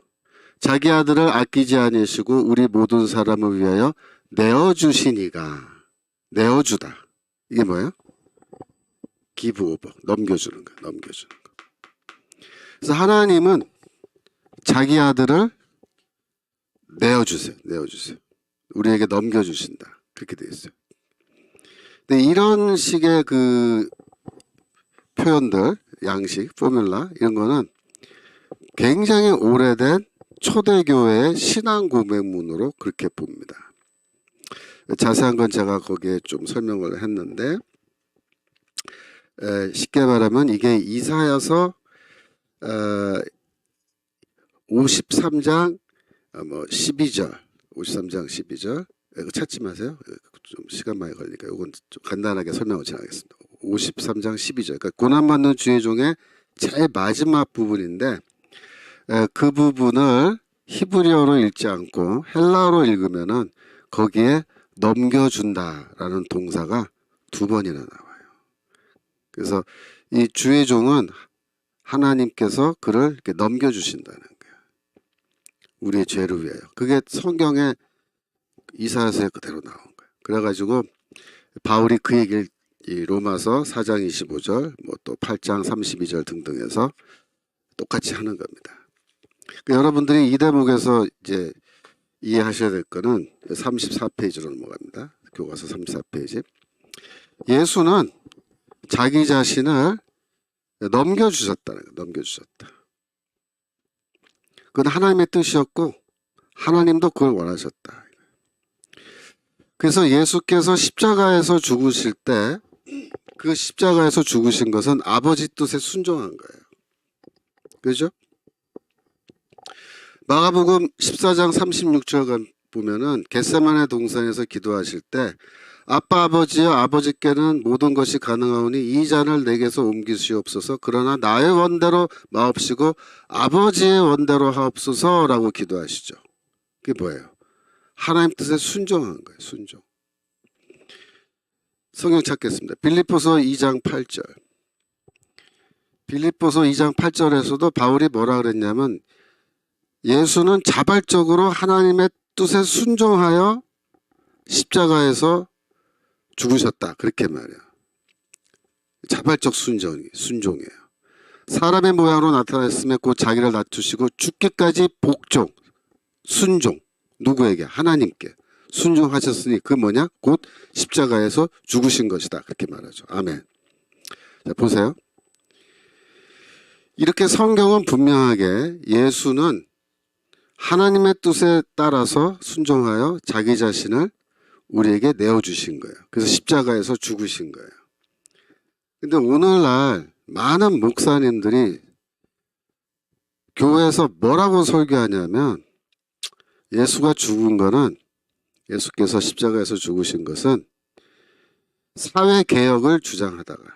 자기 아들을 아끼지 아니시고 우리 모든 사람을 위하여 내어주시니가. 내어주다. 이게 뭐예요? give over. 넘겨주는 거. 넘겨주는 거. 그래서 하나님은 자기 아들을 내어주세요. 내어주세요. 우리에게 넘겨주신다. 그렇게 되어 있어요. 근데 이런 식의 그 표현들, 양식, 포뮬라 이런 거는 굉장히 오래된 초대교회의 신앙 고백문으로 그렇게 봅니다. 자세한 건 제가 거기에 좀 설명을 했는데 쉽게 말하면 이게 이사야서 53장 12절 53장 12절 이거 찾지 마세요. 좀 시간 많이 걸리니까 이건 좀 간단하게 설명을 진행하겠습니다. 53장 12절 그러니까 고난받는 주의 종의 제일 마지막 부분인데 그 부분을 히브리어로 읽지 않고 헬라어로 읽으면은 거기에 넘겨준다라는 동사가 2번이나 나와요. 그래서 이 주의 종은 하나님께서 그를 이렇게 넘겨주신다는 거예요. 우리의 죄를 위하여. 그게 성경의 이사야서에 그대로 나온 거예요. 그래가지고 바울이 그 얘기를 이 로마서 4장 25절, 뭐 또 8장 32절 등등해서 똑같이 하는 겁니다. 여러분들이 이 대목에서 이제 이해하셔야 될 거는 34페이지로 넘어갑니다. 교과서 34페이지. 예수는 자기 자신을 넘겨주셨다는 거예요. 넘겨주셨다. 그건 하나님의 뜻이었고 하나님도 그걸 원하셨다. 그래서 예수께서 십자가에서 죽으실 때 그 십자가에서 죽으신 것은 아버지 뜻에 순종한 거예요. 그죠? 마가복음 14장 36절 보면은 겟세마네 동산에서 기도하실 때 아빠 아버지여 아버지께는 모든 것이 가능하오니 이 잔을 내게서 옮기시옵소서 그러나 나의 원대로 마옵시고 아버지의 원대로 하옵소서라고 기도하시죠. 그게 뭐예요? 하나님 뜻에 순종한 거예요. 순종. 성경 찾겠습니다. 빌립보서 2장 8절. 빌립보서 2장 8절에서도 바울이 뭐라 그랬냐면 예수는 자발적으로 하나님의 뜻에 순종하여 십자가에서 죽으셨다. 그렇게 말해요. 자발적 순종이에요. 사람의 모양으로 나타났음에 곧 자기를 낮추시고 죽기까지 복종, 순종. 누구에게? 하나님께. 순종하셨으니 그 뭐냐? 곧 십자가에서 죽으신 것이다. 그렇게 말하죠. 아멘. 자, 보세요. 이렇게 성경은 분명하게 예수는 하나님의 뜻에 따라서 순종하여 자기 자신을 우리에게 내어주신 거예요. 그래서 십자가에서 죽으신 거예요. 근데 오늘날 많은 목사님들이 교회에서 뭐라고 설교하냐면 예수가 죽은 거는 예수께서 십자가에서 죽으신 것은 사회개혁을 주장하다가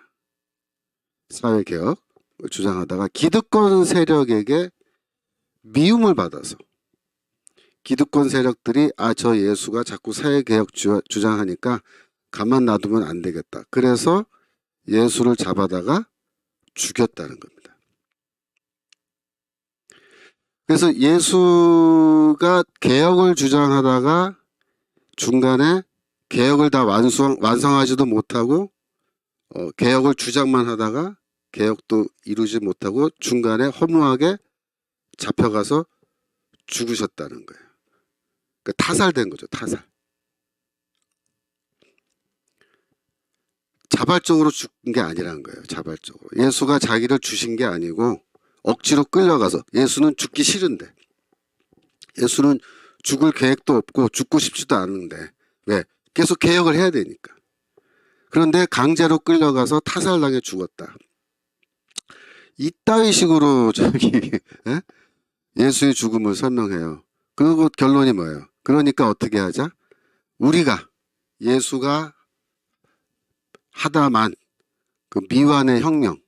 기득권 세력에게 미움을 받아서 기득권 세력들이 저 예수가 자꾸 사회개혁 주장하니까 가만 놔두면 안 되겠다. 그래서 예수를 잡아다가 죽였다는 겁니다. 그래서 예수가 개혁을 주장하다가 중간에 개혁을 다 완성하지도 못하고 개혁을 주장만 하다가 개혁도 이루지 못하고 중간에 허무하게 잡혀가서 죽으셨다는 거예요. 그러니까 타살된 거죠. 타살. 자발적으로 죽은 게 아니라는 거예요. 자발적으로. 예수가 자기를 주신 게 아니고 억지로 끌려가서, 예수는 죽기 싫은데, 예수는 죽을 계획도 없고 죽고 싶지도 않은데, 왜? 계속 개혁을 해야 되니까. 그런데 강제로 끌려가서 타살당해 죽었다. 이따위 식으로 예수의 죽음을 설명해요. 그리고 결론이 뭐예요? 그러니까 어떻게 하자? 우리가 예수가 하다만 그 미완의 혁명을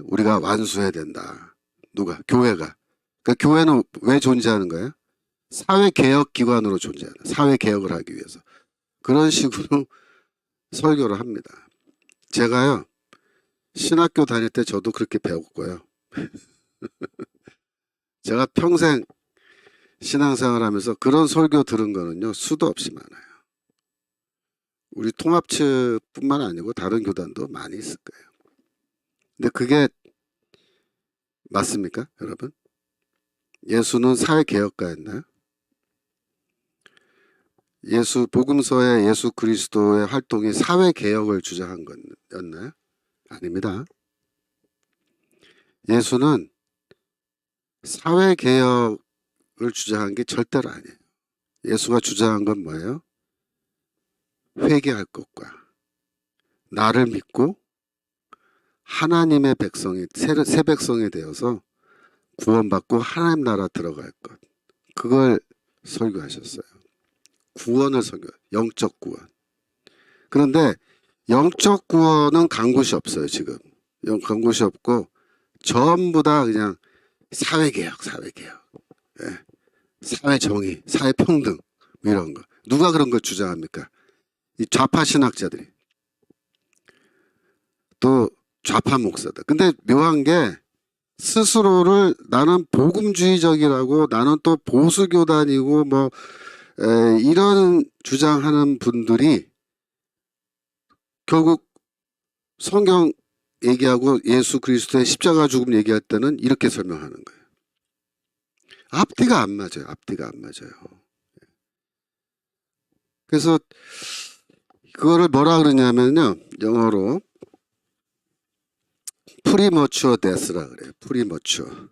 우리가 완수해야 된다. 누가? 교회가. 그러니까 교회는 왜 존재하는 거예요? 사회개혁기관으로 존재하는, 사회개혁을 하기 위해서. 그런 식으로 설교를 합니다. 제가요, 신학교 다닐 때 저도 그렇게 배웠고요. 제가 평생 신앙생활 하면서 그런 설교 들은 거는요, 수도 없이 많아요. 우리 통합측뿐만 아니고 다른 교단도 많이 있을 거예요. 근데 그게 맞습니까, 여러분? 예수는 사회개혁가였나요? 복음서의 예수 그리스도의 활동이 사회개혁을 주장한 거였나요? 아닙니다. 예수는 사회개혁을 주장한 게 절대로 아니에요. 예수가 주장한 건 뭐예요? 회개할 것과 나를 믿고 하나님의 백성이, 새 백성이 되어서 구원받고 하나님 나라 들어갈 것. 그걸 설교하셨어요. 구원을 영적 구원. 그런데 영적 구원은 간 곳이 없어요, 지금. 간 곳이 없고 전부 다 그냥 사회개혁. 예. 사회정의, 사회평등 이런 거. 누가 그런 걸 주장합니까? 이 좌파 신학자들이. 또 좌파 목사들. 근데 묘한 게 스스로를 나는 복음주의적이라고, 나는 또 보수교단이고 이런 주장하는 분들이 결국 성경 얘기하고 예수 그리스도의 십자가 죽음 얘기할 때는 이렇게 설명하는 거예요. 앞뒤가 안 맞아요. 앞뒤가 안 맞아요. 그래서 그거를 뭐라 그러냐면요, 영어로 프리머추어 데스라 그래요. 프리머추어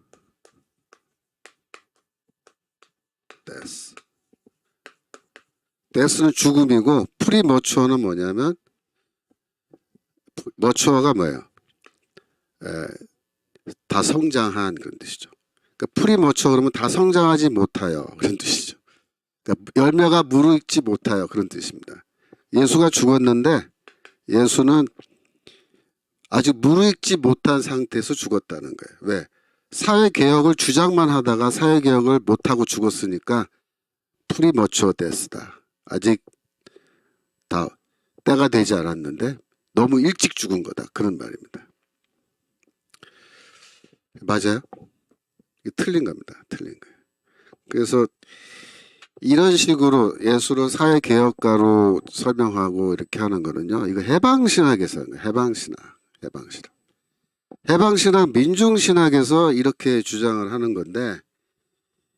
데스. 데스는 죽음이고 프리머추어는 뭐냐면, 머추어가 뭐예요? 다 성장한 그런 뜻이죠. 그러니까 프리머추어 그러면 다 성장하지 못하여 그런 뜻이죠. 그러니까 열매가 무르익지 못하여 그런 뜻입니다. 예수가 죽었는데 예수는 아직 무르익지 못한 상태에서 죽었다는 거예요. 왜? 사회개혁을 주장만 하다가 사회개혁을 못하고 죽었으니까 프리머추어 데스다. 아직 다 때가 되지 않았는데 너무 일찍 죽은 거다. 그런 말입니다. 맞아요? 이게 틀린 겁니다. 틀린 거예요. 그래서 이런 식으로 예수를 사회개혁가로 설명하고 이렇게 하는 거는요, 이거 해방신학에서 하는 거예요. 해방신학, 민중신학에서 이렇게 주장을 하는 건데,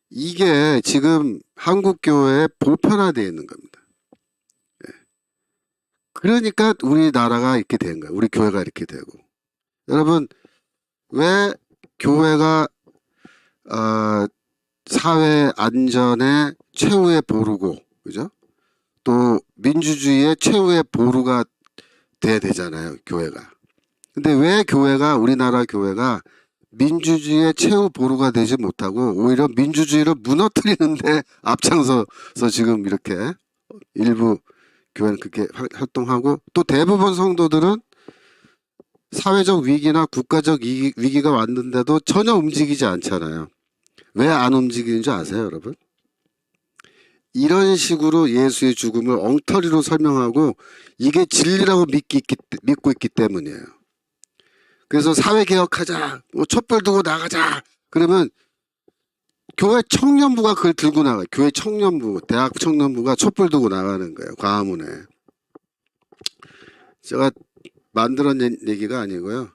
이게 지금 한국교회에 보편화되어 있는 겁니다. 그러니까 우리나라가 이렇게 된 거예요. 우리 교회가 이렇게 되고. 여러분, 왜 교회가 사회 안전의 최후의 보루고, 그죠? 또 민주주의의 최후의 보루가 돼야 되잖아요, 교회가. 근데 왜 우리나라 교회가 민주주의의 최후 보루가 되지 못하고 오히려 민주주의를 무너뜨리는데 앞장서서 지금 이렇게 일부 교회는 그렇게 활동하고, 또 대부분 성도들은 사회적 위기나 국가적 위기가 왔는데도 전혀 움직이지 않잖아요. 왜 안 움직이는 줄 아세요, 여러분? 이런 식으로 예수의 죽음을 엉터리로 설명하고 이게 진리라고 믿고 있기 때문이에요. 그래서 사회개혁하자, 뭐 촛불 두고 나가자 그러면 교회 청년부가 그걸 들고 나가요. 교회 청년부, 대학 청년부가 촛불 두고 나가는 거예요. 광화문에. 제가 만들어낸 얘기가 아니고요.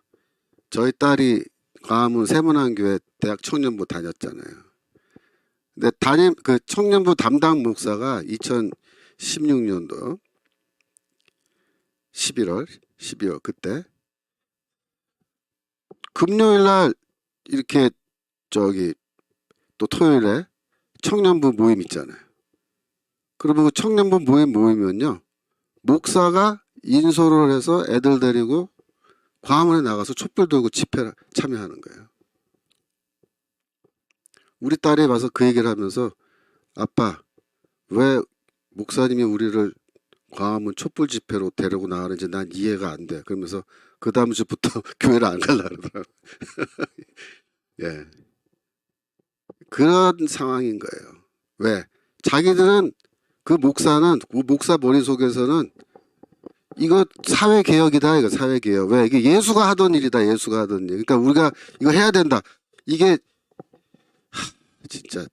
저희 딸이 광화문 세문안교회 대학 청년부 다녔잖아요. 근데 그 청년부 담당 목사가 2016년도 11월, 12월 그때 금요일 날 이렇게 또 토요일에 청년부 모임 있잖아요. 그러면 그 청년부 모이면요. 목사가 인솔을 해서 애들 데리고 광화문에 나가서 촛불 들고 집회 참여하는 거예요. 우리 딸이 와서 그 얘기를 하면서 아빠 왜 목사님이 우리를 광화문 촛불 집회로 데리고 나가는지 난 이해가 안 돼. 그러면서 그 다음 주부터 교회를 안 가려고 그러더라고요. 예. 그런 상황인 거예요. 왜? 자기들은 그 목사 머릿속에서는 이거 사회개혁이다. 이거 사회개혁. 왜? 이게 예수가 하던 일이다. 예수가 하던 일. 그러니까 우리가 이거 해야 된다. 이게 진짜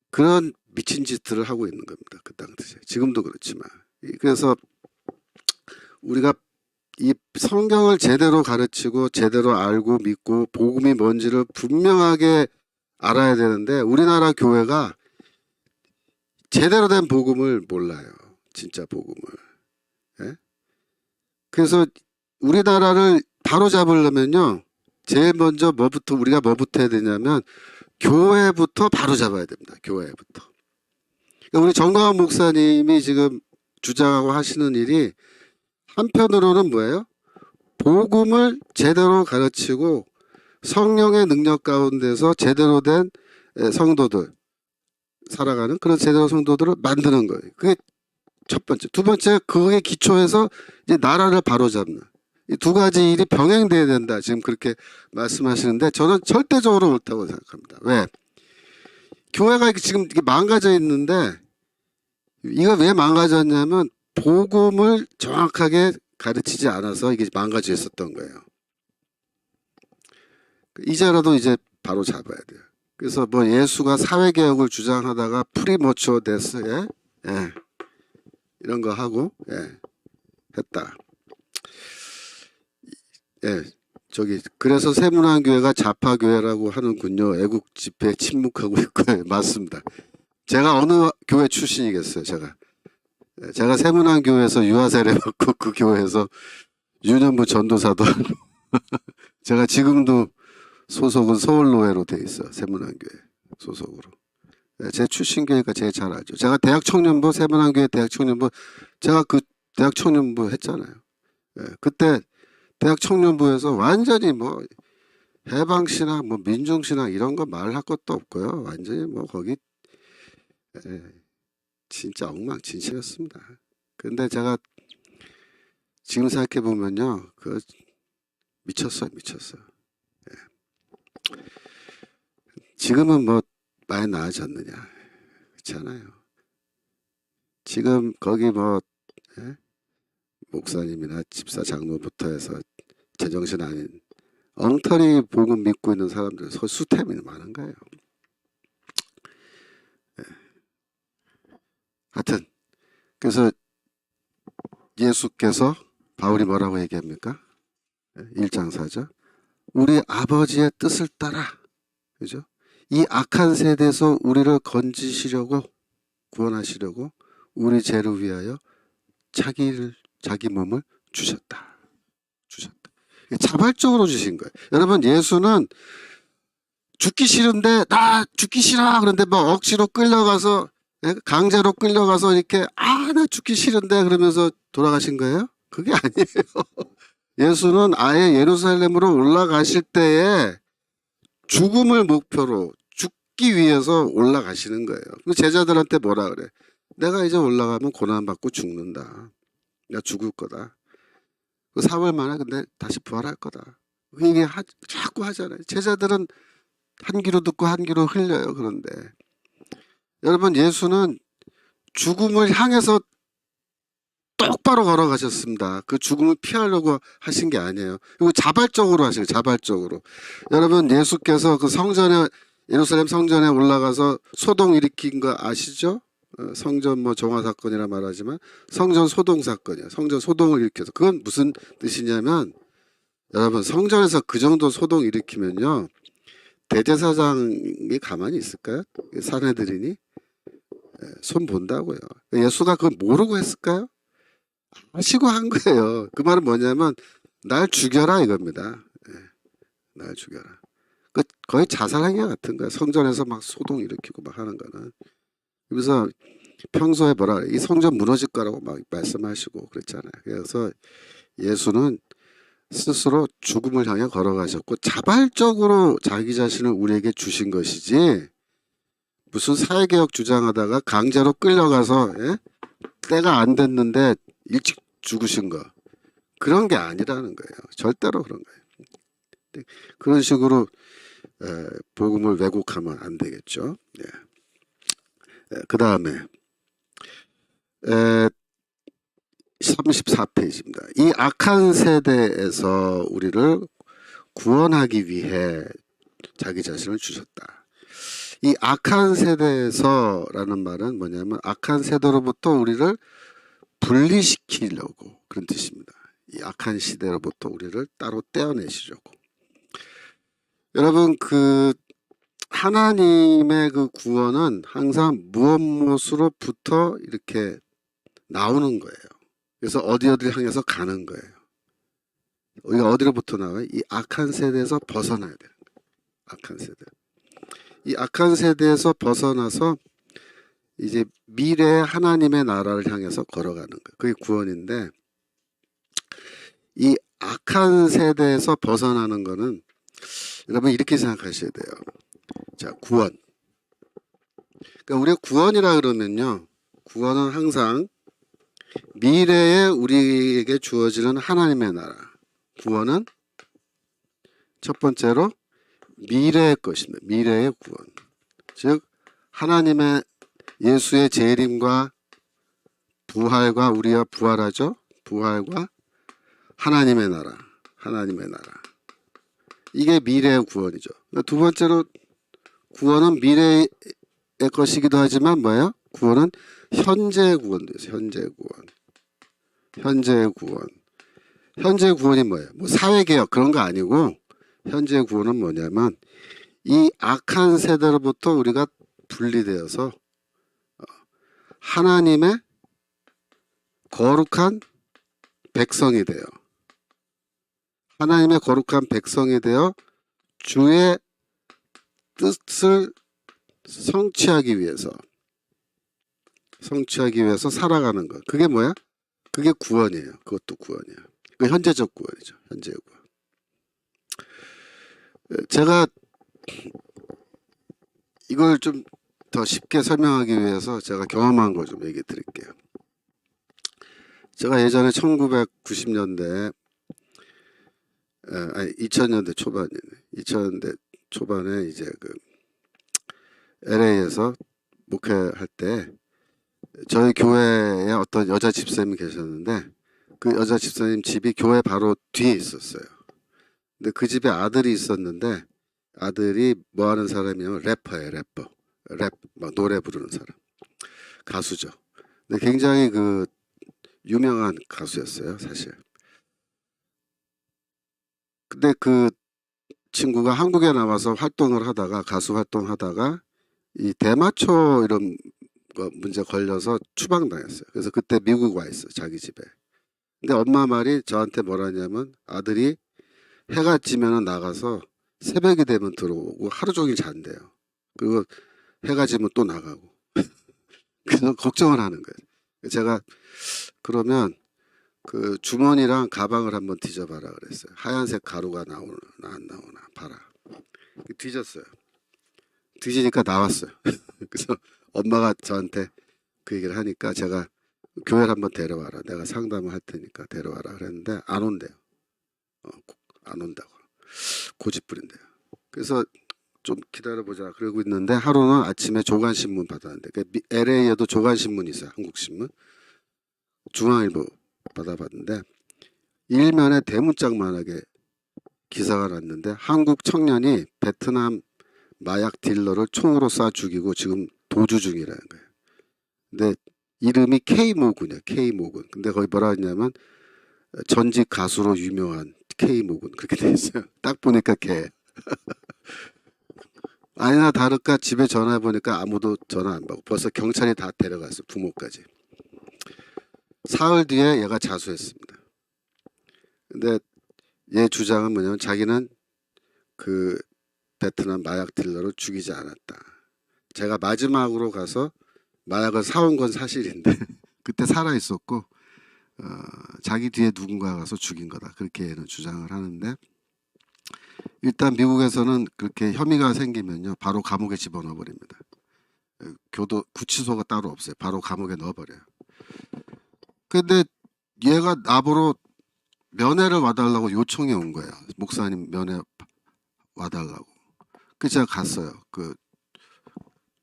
그런 미친 짓들을 하고 있는 겁니다. 그 당시에. 지금도 그렇지만. 그래서 우리가 이 성경을 제대로 가르치고 제대로 알고 믿고 복음이 뭔지를 분명하게 알아야 되는데 우리나라 교회가 제대로 된 복음을 몰라요. 진짜 복음을. 예? 그래서 우리나라를 바로 잡으려면요. 제일 먼저 우리가 뭐부터 해야 되냐면 교회부터 바로 잡아야 됩니다. 교회부터. 그러니까 우리 정광훈 목사님이 지금 주장하고 하시는 일이 한편으로는 뭐예요? 복음을 제대로 가르치고 성령의 능력 가운데서 제대로 된 성도들 살아가는 그런 제대로 성도들을 만드는 거예요. 그게 첫 번째. 두 번째, 그거에 기초해서 이제 나라를 바로잡는 이 두 가지 일이 병행돼야 된다. 지금 그렇게 말씀하시는데 저는 절대적으로 옳다고 생각합니다. 왜? 교회가 지금 이게 망가져 있는데 이거 왜 망가졌냐면 복음을 정확하게 가르치지 않아서 이게 망가져 있었던 거예요. 이제라도 이제 바로 잡아야 돼요. 그래서 뭐 예수가 사회개혁을 주장하다가 프리머추어 데스, 예. 이런 거 하고, 했다. 예, 그래서 세문안교회가 좌파교회라고 하는군요. 애국 집회에 침묵하고 있고요. 맞습니다. 제가 어느 교회 출신이겠어요, 제가 세문안교회에서 유아세례 받고 그 교회에서 유년부 전도사도 하고 제가 지금도 소속은 서울노회로 돼 있어요. 세문안교회 소속으로. 제 출신 교회가 제일 잘 알죠. 제가 대학 청년부, 세문안교회 대학 청년부, 제가 그 대학 청년부 했잖아요. 그때 대학 청년부에서 완전히 뭐 해방신앙, 뭐 민중신앙 이런 거 말할 것도 없고요. 완전히 뭐 거기 진짜 엉망진창이었습니다. 근데 제가 지금 생각해 보면요, 미쳤어요. 지금은 뭐 많이 나아졌느냐? 그렇지 않아요. 지금 거기 뭐 목사님이나 집사 장로부터 해서 제정신 아닌 엉터리 복음 믿고 있는 사람들 수태민이 많은 거예요. 하여튼 그래서 예수께서 바울이 뭐라고 얘기합니까? 1장 4절 우리 아버지의 뜻을 따라, 그죠? 이 악한 세대에서 우리를 건지시려고 구원하시려고 우리 죄를 위하여 자기 몸을 주셨다. 자발적으로 주신 거예요. 여러분, 예수는 죽기 싫은데 나 죽기 싫어 그런데 뭐 억지로 끌려가서 강제로 끌려가서 이렇게 나 죽기 싫은데 그러면서 돌아가신 거예요? 그게 아니에요. 예수는 아예 예루살렘으로 올라가실 때에 죽음을 목표로 죽기 위해서 올라가시는 거예요. 제자들한테 뭐라 그래? 내가 이제 올라가면 고난받고 죽는다. 내가 죽을 거다. 4월 만에 근데 다시 부활할 거다. 그 얘기 자꾸 하잖아요. 제자들은 한 귀로 듣고 한 귀로 흘려요. 그런데 여러분, 예수는 죽음을 향해서 똑바로 걸어가셨습니다. 그 죽음을 피하려고 하신 게 아니에요. 이거 자발적으로 하신 거예요. 자발적으로. 여러분, 예수께서 그 성전에, 예루살렘 성전에 올라가서 소동 일으킨 거 아시죠? 성전 뭐 정화 사건이라 말하지만 성전 소동 사건이에요. 성전 소동을 일으켜서. 그건 무슨 뜻이냐면, 여러분, 성전에서 그 정도 소동 일으키면요, 대제사장이 가만히 있을까요? 사내들이니 손 본다고요. 예수가 그걸 모르고 했을까요? 아시고 한 거예요. 그 말은 뭐냐면 날 죽여라 이겁니다. 예, 날 죽여라. 그 거의 자살행위 같은 거야. 성전에서 막 소동 일으키고 막 하는 거는. 그래서 평소에 뭐라 그래? 이 성전 무너질 거라고 막 말씀하시고 그랬잖아요. 그래서 예수는 스스로 죽음을 향해 걸어가셨고 자발적으로 자기 자신을 우리에게 주신 것이지, 무슨 사회개혁 주장하다가 강제로 끌려가서, 예? 때가 안 됐는데 일찍 죽으신 거, 그런 게 아니라는 거예요. 절대로 그런 거예요. 그런 식으로 복음을 왜곡하면 안 되겠죠. 그 다음에 34페이지입니다. 이 악한 세대에서 우리를 구원하기 위해 자기 자신을 주셨다. 이 악한 세대에서라는 말은 뭐냐면 악한 세대로부터 우리를 분리시키려고 그런 뜻입니다. 이 악한 시대로부터 우리를 따로 떼어내시려고. 여러분, 그 하나님의 그 구원은 항상 무엇으로부터 이렇게 나오는 거예요. 그래서 어디 향해서 가는 거예요. 우리가 어디로부터 나와요? 이 악한 세대에서 벗어나야 돼요. 악한 세대. 이 악한 세대에서 벗어나서 이제 미래의 하나님의 나라를 향해서 걸어가는 거예요. 그게 구원인데, 이 악한 세대에서 벗어나는 거는 여러분 이렇게 생각하셔야 돼요. 자, 구원. 그러니까 우리가 구원이라 그러면요, 구원은 항상 미래에 우리에게 주어지는 하나님의 나라. 구원은 첫 번째로 미래의 것입니다. 미래의 구원. 즉 하나님의 예수의 재림과 부활과, 우리가 부활하죠. 부활과 하나님의 나라. 하나님의 나라. 이게 미래의 구원이죠. 두 번째로 구원은 미래의 것이기도 하지만 뭐예요? 구원은 현재의 구원도 있어요. 현재의 구원. 현재의 구원. 현재의 구원이 뭐예요? 뭐 사회개혁 그런 거 아니고, 현재의 구원은 뭐냐면 이 악한 세대로부터 우리가 분리되어서 하나님의 거룩한 백성이 되어, 하나님의 거룩한 백성이 되어 주의 뜻을 성취하기 위해서 살아가는 것. 그게 뭐야? 그게 구원이에요. 그것도 구원이에요. 그 현재적 구원이죠. 현재의 구원. 제가 이걸 좀 더 쉽게 설명하기 위해서 제가 경험한 거 좀 얘기 드릴게요. 제가 예전에 1990년대, 아니 2000년대 초반이네. 2000년대 초반에 이제 그 LA에서 목회할 때 저희 교회에 어떤 여자 집사님이 계셨는데, 그 여자 집사님 집이 교회 바로 뒤에 있었어요. 근데 그 집에 아들이 있었는데, 아들이 뭐 하는 사람이냐면 래퍼예요. 래퍼. 랩, 막 노래 부르는 사람. 가수죠. 근데 굉장히 그 유명한 가수였어요, 사실. 근데 그 친구가 한국에 나와서 활동을 하다가, 가수 활동하다가 이 대마초 이런 거 문제 걸려서 추방당했어요. 그래서 그때 미국 와 있어요, 자기 집에. 근데 엄마 말이 저한테 뭐라냐면, 아들이 해가 지면은 나가서 새벽이 되면 들어오고 하루 종일 잔대요. 그리고 해가 지면 또 나가고. 그래서 걱정을 하는 거예요. 제가 그러면 그 주머니랑 가방을 한번 뒤져봐라 그랬어요. 하얀색 가루가 나오나 안 나오나 봐라. 뒤졌어요. 뒤지니까 나왔어요. 그래서 엄마가 저한테 그 얘기를 하니까 제가 교회를 한번 데려와라. 내가 상담을 할 테니까 데려와라 그랬는데 안 온대요. 안 온다고. 고집부린대요. 그래서 좀 기다려보자 그러고 있는데 하루는 아침에 조간신문 받았는데 LA에도 조간신문이 있어요. 한국신문. 중앙일보 받아봤는데 일면에 대문짝만하게 기사가 났는데 한국 청년이 베트남 마약 딜러를 총으로 쏴 죽이고 지금 도주 중이라는 거예요. 근데 이름이 K모군이야. K모군. 근데 거기 뭐라 했냐면 전직 가수로 유명한 K모군 그렇게 돼 있어요. 딱 보니까 걔. 아니나 다를까 집에 전화해 보니까 아무도 전화 안 받고 벌써 경찰이 다 데려갔어. 부모까지. 사흘 뒤에 얘가 자수했습니다. 근데 얘 주장은 뭐냐면 자기는 그 베트남 마약 딜러를 죽이지 않았다. 제가 마지막으로 가서 마약을 사온 건 사실인데 그때 살아 있었고 자기 뒤에 누군가 가서 죽인 거다. 그렇게 얘는 주장을 하는데 일단 미국에서는 그렇게 혐의가 생기면요 바로 감옥에 집어넣어 버립니다. 교도 구치소가 따로 없어요. 바로 감옥에 넣어버려요. 근데 얘가 나보러 면회를 와달라고 요청해 온 거야. 목사님 면회 와달라고. 그 제가 갔어요. 그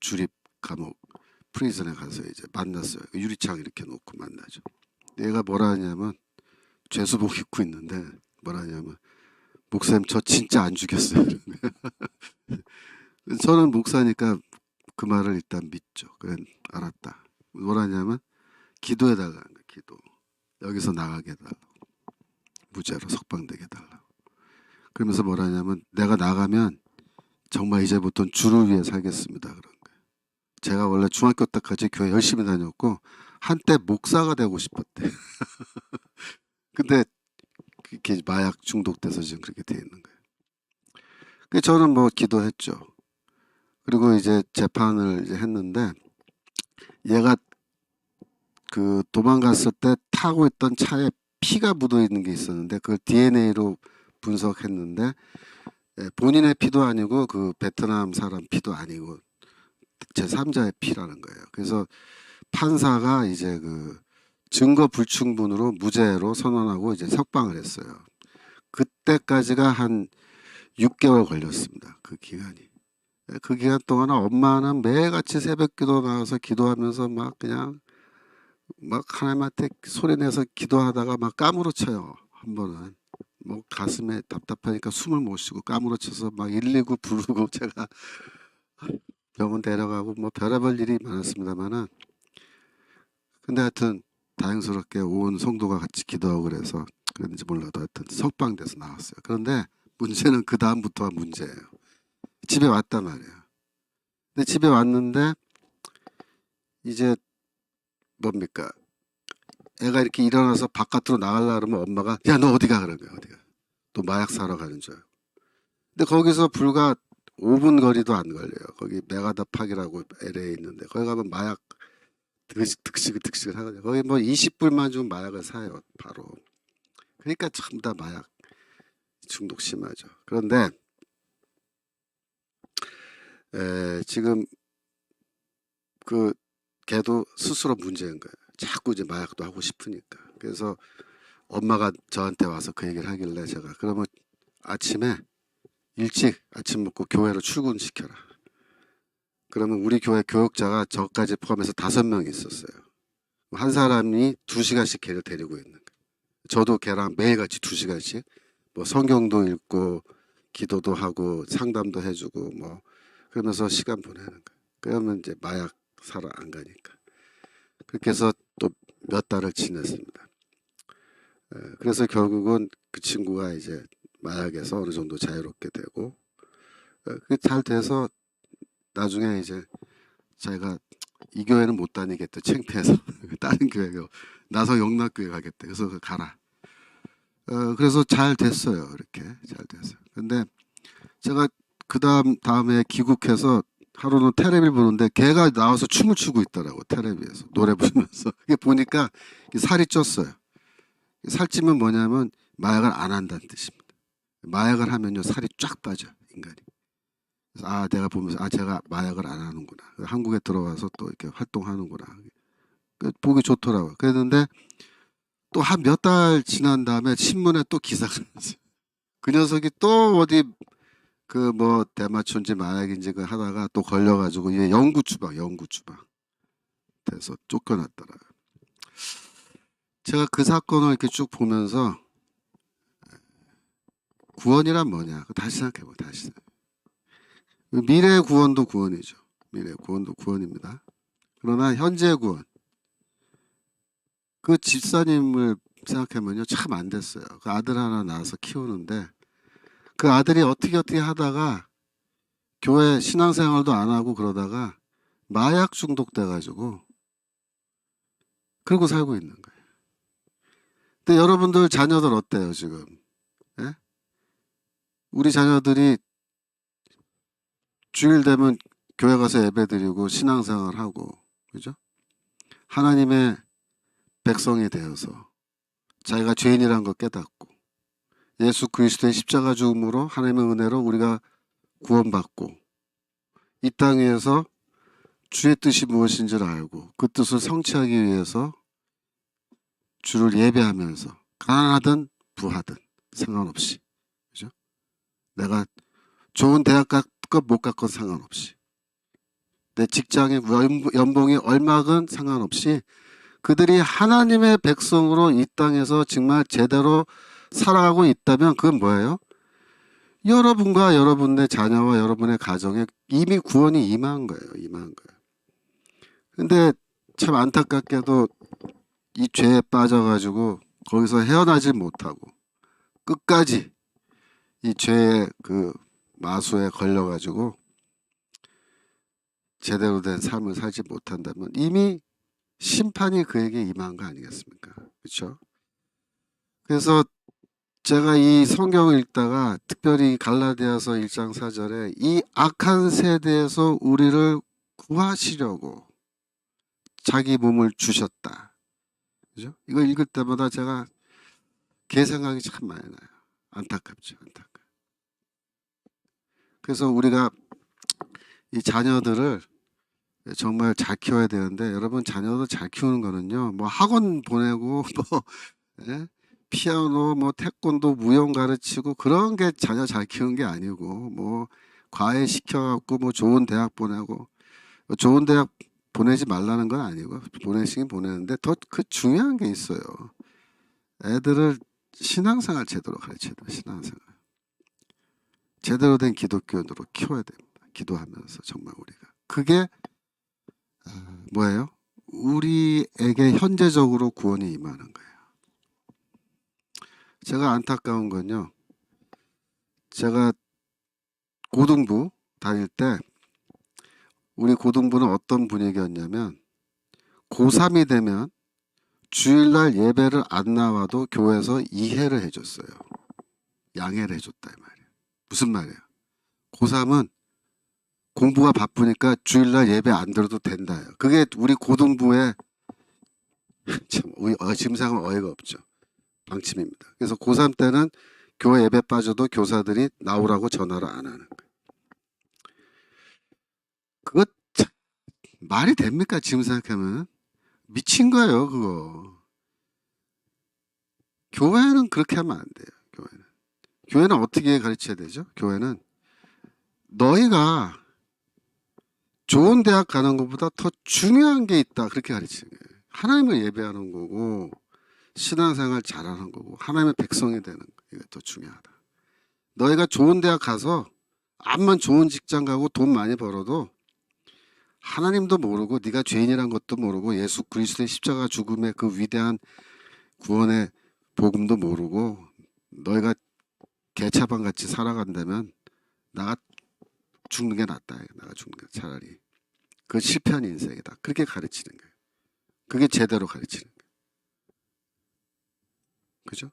주립 감옥 프리즌에 가서 이제 만났어요. 유리창 이렇게 놓고 만나죠. 얘가 뭐라 하냐면 죄수복 입고 있는데 뭐라 하냐면 목사님 저 진짜 안 죽였어요. 저는 목사니까 그 말을 일단 믿죠. 그래 알았다. 뭐라 하냐면 기도해달라는 거야. 기도. 여기서 나가게 해달라고. 무죄로 석방되게 해달라고. 그러면서 뭐라 하냐면 내가 나가면 정말 이제부터는 주를 위해 살겠습니다. 그런 거예요. 제가 원래 중학교 때까지 교회 열심히 다녔고 한때 목사가 되고 싶었대. 근데 이렇게 마약 중독돼서 지금 그렇게 돼 있는 거예요. 그래서 저는 뭐 기도했죠. 그리고 이제 재판을 이제 했는데 얘가 그 도망갔을 때 타고 있던 차에 피가 묻어 있는 게 있었는데 그걸 DNA로 분석했는데 본인의 피도 아니고 그 베트남 사람 피도 아니고 제3자의 피라는 거예요. 그래서 판사가 이제 그 증거 불충분으로 무죄로 선언하고 이제 석방을 했어요. 그때까지가 한 6개월 걸렸습니다. 그 기간이. 그 기간 동안 엄마는 매일같이 새벽기도 나와서 기도하면서 막 그냥 막 하나님한테 소리내서 기도하다가 막 까무러쳐요. 한 번은 뭐 가슴에 답답하니까 숨을 못 쉬고 까무러쳐서 막 119 부르고 제가 병원 데려가고 뭐 별의별 일이 많았습니다만은 근데 하여튼 다행스럽게 온 성도가 같이 기도하고 그래서 그랬는지 몰라도 하여튼 석방돼서 나왔어요. 그런데 문제는 그 다음부터가 문제예요. 집에 왔단 말이에요. 근데 집에 왔는데 이제 뭡니까? 애가 이렇게 일어나서 바깥으로 나가려고 그러면 엄마가 야 너 어디가 그러면 어디가 또 마약 사러 가는 줄 알고. 근데 거기서 불과 5분 거리도 안 걸려요. 거기 메가더팍이라고 LA에 있는데 거기 가면 마약 득식을 하거든요. 거기 뭐 20불만 주면 마약을 사요 바로. 그러니까 전부 다 마약 중독 심하죠. 그런데 지금 그 걔도 스스로 문제인 거예요. 자꾸 이제 마약도 하고 싶으니까. 그래서 엄마가 저한테 와서 그 얘기를 하길래 제가 그러면 아침에 일찍 아침 먹고 교회로 출근시켜라. 그러면 우리 교회 교역자가 저까지 포함해서 5명 있었어요. 한 사람이 2시간씩 걔를 데리고 있는 거예요. 저도 걔랑 매일같이 2시간씩 뭐 성경도 읽고 기도도 하고 상담도 해주고 뭐 그러면서 시간 보내는 거예요. 그러면 이제 마약 사러 안 가니까. 그렇게 해서 또 몇 달을 지냈습니다. 그래서 결국은 그 친구가 이제 마약에서 어느 정도 자유롭게 되고 그게 잘 돼서 나중에 이제 자기가 이 교회는 못 다니겠대 창피해서 다른 교회가 나서 영락교회 가겠대. 그래서 가라. 그래서 잘 됐어요. 이렇게 잘 됐어요. 근데 제가 그 다음에 귀국해서 하루는 텔레비를 보는데 걔가 나와서 춤을 추고 있더라고. 텔레비에서 노래 부르면서. 이게 보니까 살이 쪘어요. 살찌면 뭐냐면 마약을 안 한다는 뜻입니다. 마약을 하면요 살이 쫙 빠져 인간이. 그래서 아 내가 보면서 아 제가 마약을 안 하는구나. 한국에 들어와서 또 이렇게 활동하는구나. 보기 좋더라고요. 그랬는데 또 한 몇 달 지난 다음에 신문에 또 기사가 났어요. 그 녀석이 또 어디 그 뭐 대마초인지 마약인지 그 하다가 또 걸려가지고 이게 영구추방 돼서 쫓겨났더라. 제가 그 사건을 이렇게 쭉 보면서 구원이란 뭐냐? 다시 생각해봐. 다시. 미래의 구원도 구원이죠. 미래의 구원도 구원입니다. 그러나 현재의 구원. 그 집사님을 생각하면요, 참 안 됐어요. 그 아들 하나 낳아서 키우는데 그 아들이 어떻게 하다가 교회 신앙생활도 안 하고 그러다가 마약 중독돼가지고 그러고 살고 있는 거예요. 근데 여러분들 자녀들 어때요 지금? 예? 우리 자녀들이 주일 되면 교회 가서 예배드리고 신앙생활 하고, 그죠? 하나님의 백성이 되어서 자기가 죄인이란 걸 깨닫고 예수 그리스도의 십자가 죽음으로 하나님의 은혜로 우리가 구원받고 이 땅 위에서 주의 뜻이 무엇인지를 알고 그 뜻을 성취하기 위해서 주를 예배하면서 가난하든 부하든 상관없이, 그죠? 내가 좋은 대학 갔건 못 갔건 상관없이, 내 직장의 연봉이 얼마건 상관없이 그들이 하나님의 백성으로 이 땅에서 정말 제대로 살아가고 있다면 그건 뭐예요? 여러분과 여러분의 자녀와 여러분의 가정에 이미 구원이 임한 거예요. 임한 거예요. 근데 참 안타깝게도 이 죄에 빠져가지고 거기서 헤어나지 못하고 끝까지 이 죄의 그 마수에 걸려가지고 제대로 된 삶을 살지 못한다면 이미 심판이 그에게 임한 거 아니겠습니까? 그렇죠? 그래서 제가 이 성경을 읽다가 특별히 갈라디아서 1장 4절에 이 악한 세대에서 우리를 구하시려고 자기 몸을 주셨다. 그죠? 이걸 읽을 때마다 제가 걔 생각이 참 많이 나요. 안타깝죠. 안타깝죠. 그래서 우리가 이 자녀들을 정말 잘 키워야 되는데, 여러분 자녀들 잘 키우는 거는요, 뭐 학원 보내고 뭐 예? 피아노 뭐 태권도 무용 가르치고 그런 게 자녀 잘 키우는 게 아니고, 뭐 과외 시켜갖고 뭐 좋은 대학 보내고, 좋은 대학 보내지 말라는 건 아니고 보내시긴 보내는데 더 그 중요한 게 있어요. 애들을 신앙생활 제대로 가르쳐야 돼요. 신앙생활 제대로 된 기독교인으로 키워야 됩니다. 기도하면서 정말 우리가 그게 뭐예요? 우리에게 현재적으로 구원이 임하는 거예요. 제가 안타까운 건요, 제가 고등부 다닐 때 우리 고등부는 어떤 분위기였냐면 고3이 되면 주일날 예배를 안 나와도 교회에서 이해를 해줬어요. 양해를 해줬다 이 말이에요. 무슨 말이에요? 고3은 공부가 바쁘니까 주일날 예배 안 들어도 된다요. 그게 우리 고등부의 참 지금 생각하면 어이가 없죠. 방침입니다. 그래서 고3 때는 교회 예배 빠져도 교사들이 나오라고 전화를 안 하는 거예요. 그거 참 말이 됩니까? 지금 생각하면 미친 거예요. 그거. 교회는 그렇게 하면 안 돼요. 교회는 어떻게 가르쳐야 되죠? 교회는 너희가 좋은 대학 가는 것보다 더 중요한 게 있다, 그렇게 가르치는 거예요. 하나님을 예배하는 거고 신앙생활 잘하는 거고 하나님의 백성이 되는 거, 이게 더 중요하다. 너희가 좋은 대학 가서 암만 좋은 직장 가고 돈 많이 벌어도 하나님도 모르고 네가 죄인이란 것도 모르고 예수 그리스도의 십자가 죽음의 그 위대한 구원의 복음도 모르고 너희가 개차반 같이 살아간다면 나가 죽는 게 낫다. 나가 죽는 게 차라리. 그 실패한 인생이다. 그렇게 가르치는 거예요. 그게 제대로 가르치는 거예요. 그죠?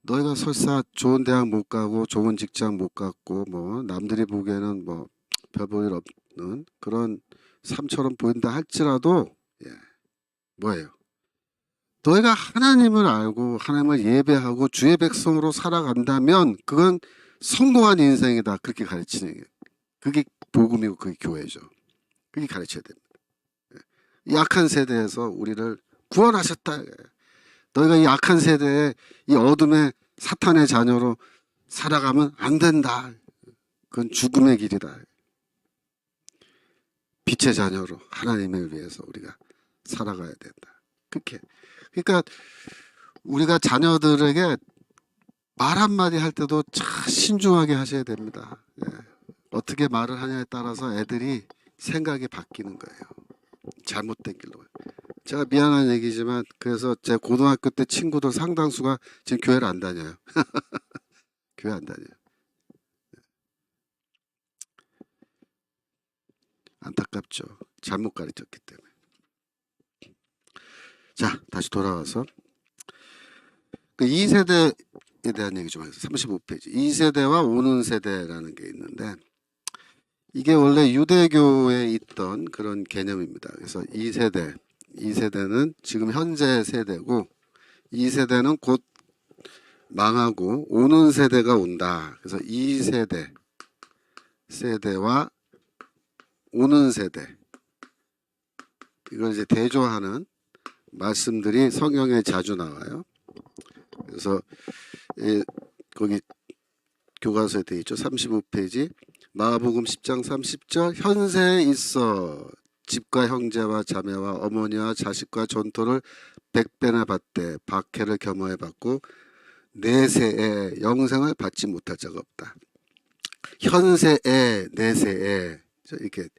너희가 설사 좋은 대학 못 가고 좋은 직장 못 갖고 뭐 남들이 보기에는 뭐 별 볼 일 없는 그런 삶처럼 보인다 할지라도, 예, 뭐예요? 너희가 하나님을 알고 하나님을 예배하고 주의 백성으로 살아간다면 그건 성공한 인생이다. 그렇게 가르치는 게, 그게 복음이고 그게 교회죠. 그게 가르쳐야 됩니다. 이 악한 세대에서 우리를 구원하셨다. 너희가 이 악한 세대에 이 어둠의 사탄의 자녀로 살아가면 안 된다. 그건 죽음의 길이다. 빛의 자녀로 하나님을 위해서 우리가 살아가야 된다. 그렇게. 그러니까 우리가 자녀들에게 말 한마디 할 때도 참 신중하게 하셔야 됩니다. 예. 어떻게 말을 하냐에 따라서 애들이 생각이 바뀌는 거예요. 잘못된 길로. 제가 미안한 얘기지만 그래서 제 고등학교 때 친구들 상당수가 지금 교회를 안 다녀요. 교회 안 다녀요. 안타깝죠. 잘못 가르쳤기 때문에. 자, 다시 돌아와서 그 2세대에 대한 얘기 좀 하겠습니다. 35페이지. 2세대와 오는 세대라는 게 있는데 이게 원래 유대교에 있던 그런 개념입니다. 그래서 2세대는 지금 현재 세대고 2세대는 곧 망하고 오는 세대가 온다. 그래서 2세대와 오는 세대, 이걸 이제 대조하는 말씀들이 성경에 자주 나와요. 그래서 거기 교과서에 되어 있죠. 35페이지 마가복음 10장 30절 현세에 있어 집과 형제와 자매와 어머니와 자식과 전토를 100배나 받되 박해를 겸허해 받고 내세에 영생을 받지 못할 자가 없다. 현세에 내세에 이렇게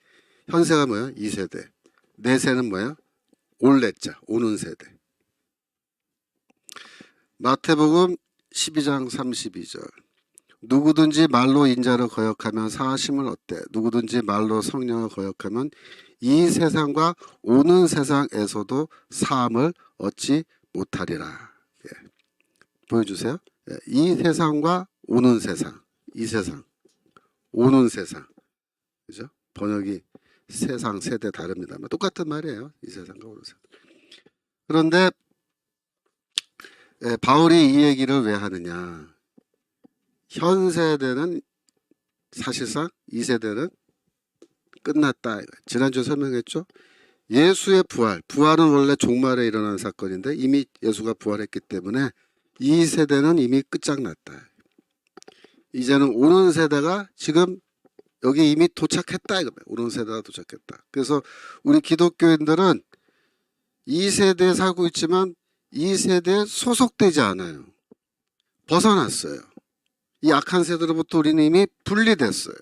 현세가 뭐야? 2세대. 내세는 뭐야? 올레자 오는 세대. 마태복음 12장 32절 누구든지 말로 인자를 거역하면 사하심을 얻되 누구든지 말로 성령을 거역하면 이 세상과 오는 세상에서도 사함을 얻지 못하리라. 예. 보여주세요. 예. 이 세상과 오는 세상, 이 세상, 오는 세상, 그죠? 번역이 세상 세대 다릅니다만 똑같은 말이에요. 이 세상과 오는 세상. 그런데 바울이 이 얘기를 왜 하느냐? 현 세대는 사실상 이 세대는 끝났다. 지난주에 설명했죠. 예수의 부활은 원래 종말에 일어난 사건인데 이미 예수가 부활했기 때문에 이 세대는 이미 끝장났다. 이제는 오는 세대가 지금 여기 이미 도착했다. 오는 세대가 도착했다. 그래서 우리 기독교인들은 이 세대에 살고 있지만 이 세대에 소속되지 않아요. 벗어났어요. 이 악한 세대로부터 우리는 이미 분리됐어요.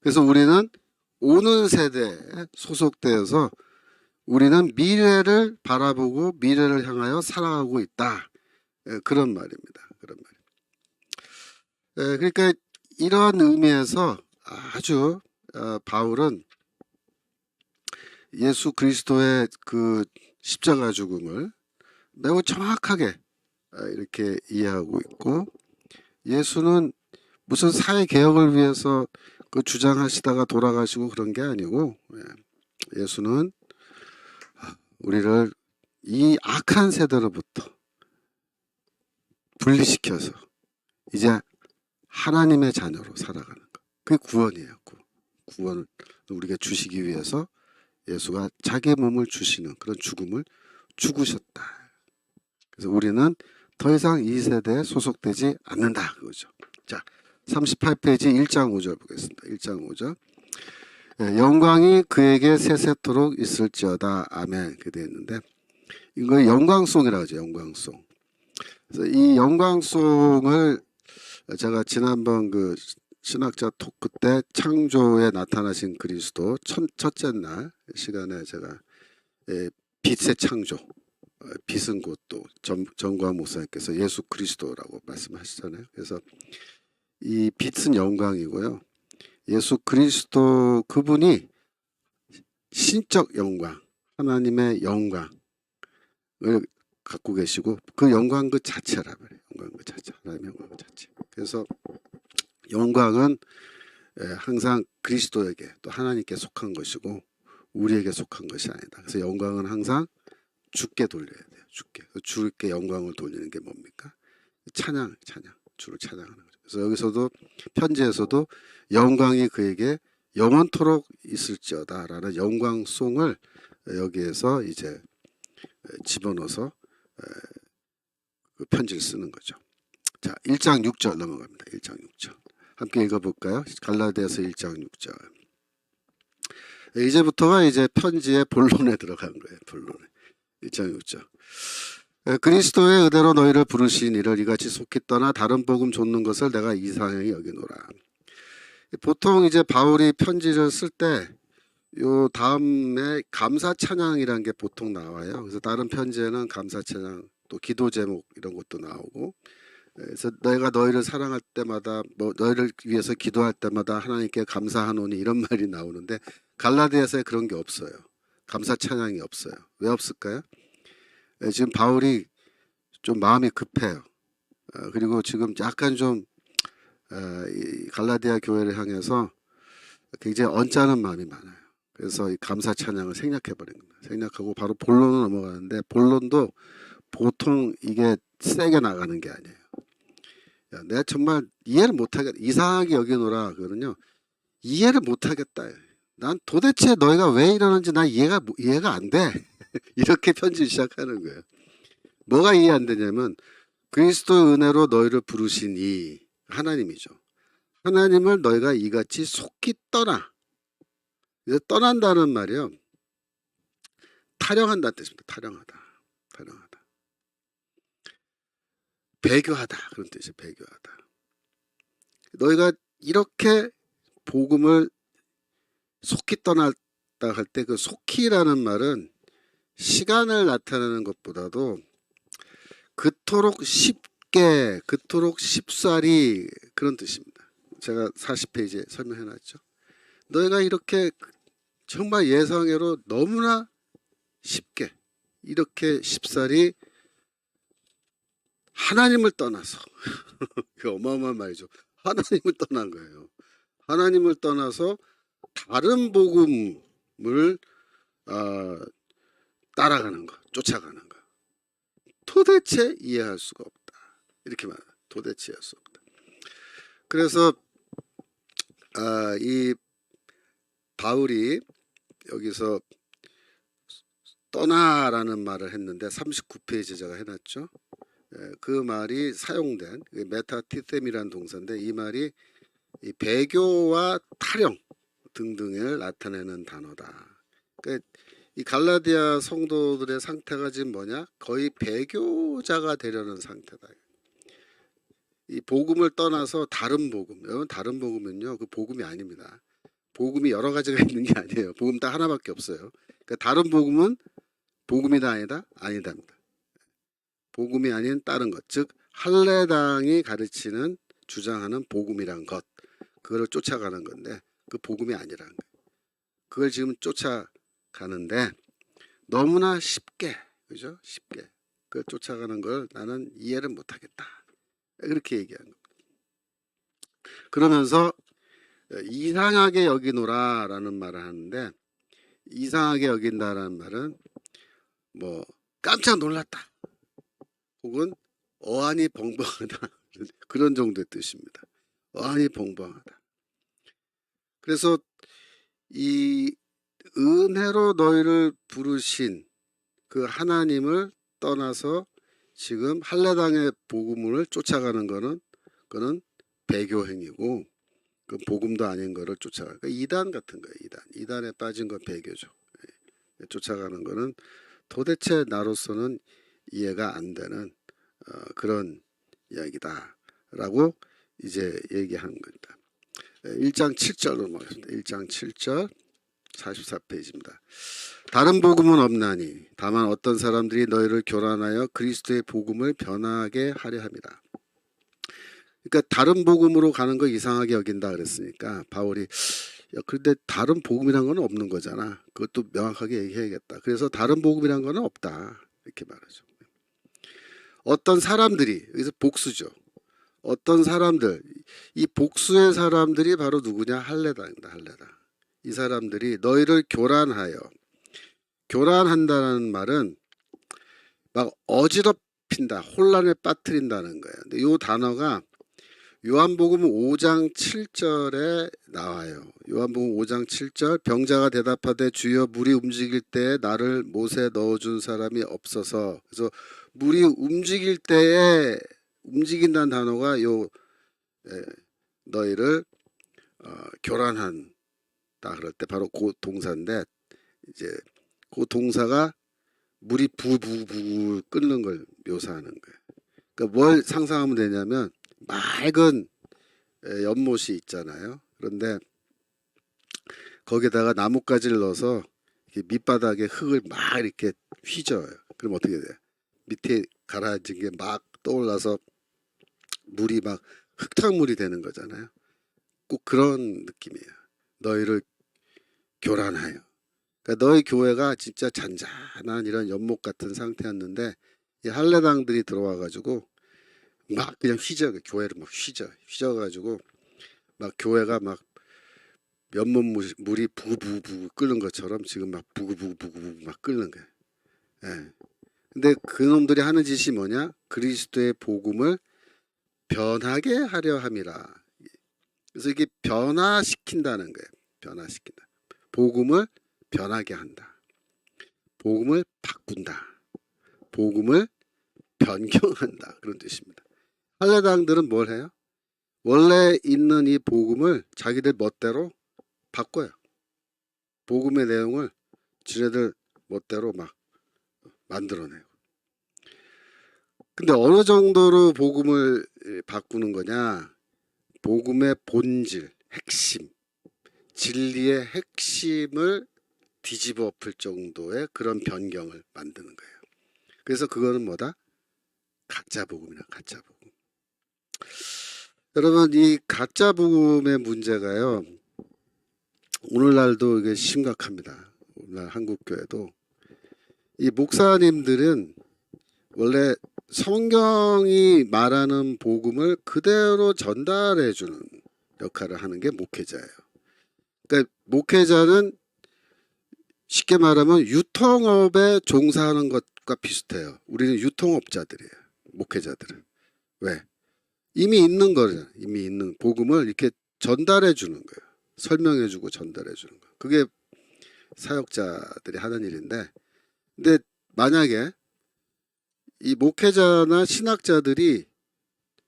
그래서 우리는 오는 세대에 소속되어서 우리는 미래를 바라보고 미래를 향하여 살아가고 있다. 그런 말입니다. 그런 말. 그러니까 이러한 의미에서 아주 바울은 예수 그리스도의 그 십자가 죽음을 매우 정확하게 이렇게 이해하고 있고 예수는 무슨 사회 개혁을 위해서 그 주장하시다가 돌아가시고 그런 게 아니고 예수는 우리를 이 악한 세대로부터 분리시켜서 이제 하나님의 자녀로 살아가는 것. 그게 구원이에요. 구원을 우리가 주시기 위해서 예수가 자기 몸을 주시는 그런 죽음을 죽으셨다. 그래서 우리는 더 이상 이 세대에 소속되지 않는다. 그거죠. 자, 38페이지 1장 5절 보겠습니다. 1장 5절. 영광이 그에게 세세토록 있을지어다. 아멘. 그렇게 되어 있는데 이거 영광송이라고 하죠. 영광송. 그래서 이 영광송을 제가 지난번 그 신학자 토크 때 창조에 나타나신 그리스도 첫째 날 시간에 제가 빛의 창조, 빛은 곧 또 정광 목사님께서 예수 그리스도라고 말씀하시잖아요. 그래서 이 빛은 영광이고요. 예수 그리스도 그분이 신적 영광, 하나님의 영광을 갖고 계시고 그 영광 그 자체라 말이에요. 영광 그 자체, 하나님의 영광 그 자체. 그래서 영광은 항상 그리스도에게 또 하나님께 속한 것이고 우리에게 속한 것이 아니다. 그래서 영광은 항상 주께 돌려야 돼요. 주께 영광을 돌리는 게 뭡니까? 찬양, 주를 찬양하는 거죠. 그래서 여기서도 편지에서도 영광이 그에게 영원토록 있을지어다라는 영광송을 여기에서 이제 집어넣어서 그 편지를 쓰는 거죠. 자, 1장 6절 넘어갑니다. 1장 6절. 함께 읽어볼까요? 갈라디아서 1장 6절. 이제부터가 이제 편지의 본론에 들어간 거예요. 본론에. 1장 6절. 그리스도의 의대로 너희를 부르신 이를 이같이 속히 떠나 다른 복음 좇는 것을 내가 이상히 여기노라. 보통 이제 바울이 편지를 쓸 때 요 다음에 감사 찬양이라는 게 보통 나와요. 그래서 다른 편지에는 감사 찬양, 또 기도 제목 이런 것도 나오고, 그래서 내가 너희를 사랑할 때마다 뭐 너희를 위해서 기도할 때마다 하나님께 감사하노니 이런 말이 나오는데 갈라디아서에 그런 게 없어요. 감사 찬양이 없어요. 왜 없을까요? 지금 바울이 좀 마음이 급해요. 그리고 지금 약간 좀 이 갈라디아 교회를 향해서 굉장히 언짢은 마음이 많아요. 그래서 이 감사 찬양을 생략해 버린 겁니다. 생략하고 바로 본론으로 넘어가는데, 본론도 보통 이게 세게 나가는 게 아니에요. 야, 내가 정말 이해를 못하겠다. 이상하게 여기노라. 그거는요, 이해를 못하겠다. 난 도대체 너희가 왜 이러는지 난 이해가 안 돼. 이렇게 편지 시작하는 거예요. 뭐가 이해 안 되냐면 그리스도의 은혜로 너희를 부르신 이 하나님이죠. 하나님을 너희가 이같이 속히 떠나. 이제 떠난다는 말이요, 타령한다는 뜻입니다. 타령하다. 배교하다. 그런 뜻이에요. 배교하다. 너희가 이렇게 복음을 속히 떠났다 할 때 그 속히라는 말은 시간을 나타내는 것보다도 그토록 쉽게, 그토록 쉽사리 그런 뜻입니다. 제가 40페이지에 설명해 놨죠. 너희가 이렇게 정말 예상외로 너무나 쉽게, 이렇게 쉽사리 하나님을 떠나서 그 어마어마한 말이죠. 하나님을 떠난 거예요. 하나님을 떠나서 다른 복음을 따라가는 거, 쫓아가는 거. 도대체 이해할 수가 없다. 이렇게 말해요. 도대체 이해할 수 없다. 그래서 이 바울이 여기서 떠나라는 말을 했는데 39페이지 제가 해놨죠. 그 말이 사용된 메타티셈이라는 동사인데, 이 말이 이 배교와 타령 등등을 나타내는 단어다. 그러니까 이 갈라디아 성도들의 상태가 지금 뭐냐? 거의 배교자가 되려는 상태다. 이 복음을 떠나서 다른 복음, 여러분 다른 복음은요, 그 복음이 아닙니다. 복음이 여러 가지가 있는 게 아니에요. 복음 딱 하나밖에 없어요. 그러니까 다른 복음은 복음이다 아니다? 아니다입니다. 복음이 아닌 다른 것, 즉 할례당이 가르치는 주장하는 복음이란 것, 그걸 쫓아가는 건데 그 복음이 아니라는 거예요. 그걸 지금 쫓아가는데 너무나 쉽게, 그죠? 쉽게 그걸 쫓아가는 걸 나는 이해를 못하겠다. 그렇게 얘기하는 겁니다. 그러면서 이상하게 여기노라라는 말을 하는데, 이상하게 여긴다라는 말은 뭐 깜짝 놀랐다, 혹은 어안이 벙벙하다 그런 정도의 뜻입니다. 어안이 벙벙하다. 그래서 이 은혜로 너희를 부르신 그 하나님을 떠나서 지금 할례당의 복음을 쫓아가는 거는, 그는 배교 행위고 그 복음도 아닌 거를 쫓아가. 그러니까 이단 같은 거예요. 이단에 빠진 건 배교죠. 쫓아가는 거는 도대체 나로서는 이해가 안 되는 그런 이야기다라고 이제 얘기하는 겁니다. 1장 7절로 넘어가겠습니다. 1장 7절 44페이지입니다. 다른 복음은 없나니 다만 어떤 사람들이 너희를 교란하여 그리스도의 복음을 변하게 하려 함이라. 그러니까 다른 복음으로 가는 거 이상하게 여긴다 그랬으니까 바울이, 야, 그런데 다른 복음이란 건 없는 거잖아. 그것도 명확하게 얘기해야겠다. 그래서 다른 복음이란 건 없다. 이렇게 말하죠. 어떤 사람들이, 여기서 복수죠. 어떤 사람들, 이 복수의 사람들이 바로 누구냐? 할례당입니다. 할례당. 이 사람들이 너희를 교란하여, 교란한다는 말은 막 어지럽힌다, 혼란에 빠뜨린다는 거예요. 근데 이 단어가 요한복음 5장 7절에 나와요. 요한복음 5장 7절, 병자가 대답하되 주여 물이 움직일 때에 나를 못에 넣어준 사람이 없어서. 그래서 물이 움직일 때에, 움직인다는 단어가 요 너희를 교란한다 그럴 때 바로 그 동사인데 이제 그 동사가 물이 부부부 끓는 걸 묘사하는 거예요. 그러니까 뭘 상상하면 되냐면 맑은 연못이 있잖아요. 그런데 거기다가 나뭇가지를 넣어서 밑바닥에 흙을 막 이렇게 휘저어요. 그럼 어떻게 돼요? 밑에 가라앉은 게 막 떠올라서 물이 막 흙탕물이 되는 거잖아요. 꼭 그런 느낌이에요. 너희를 교란하여. 그러니까 너희 교회가 진짜 잔잔한 이런 연못 같은 상태였는데 이 할례당들이 들어와가지고 막 그냥 교회를 막 휘저어가지고 막 교회가 막 연못 물이 부부부 끓는 것처럼 지금 막 부부부부 막 끓는 거예요. 예. 근데 그놈들이 하는 짓이 뭐냐? 그리스도의 복음을 변하게 하려 함이라. 그래서 이게 변화시킨다는 거예요. 변화시킨다. 복음을 변하게 한다. 복음을 바꾼다. 복음을 변경한다. 그런 뜻입니다. 할례당들은 뭘 해요? 원래 있는 이 복음을 자기들 멋대로 바꿔요. 복음의 내용을 지네들 멋대로 막 만들어내요. 근데 어느 정도로 복음을 바꾸는 거냐? 복음의 본질, 핵심, 진리의 핵심을 뒤집어 엎을 정도의 그런 변경을 만드는 거예요. 그래서 그거는 뭐다? 가짜 복음이라 가짜 복음. 여러분 이 가짜 복음의 문제가요. 오늘날도 이게 심각합니다. 오늘날 한국 교회도 이 목사님들은 원래 성경이 말하는 복음을 그대로 전달해 주는 역할을 하는 게 목회자예요. 그러니까 목회자는 쉽게 말하면 유통업에 종사하는 것과 비슷해요. 우리는 유통업자들이에요. 목회자들은. 왜? 이미 있는 거잖아요. 이미 있는 복음을 이렇게 전달해 주는 거예요. 설명해 주고 전달해 주는 거. 그게 사역자들이 하는 일인데 근데 만약에 이 목회자나 신학자들이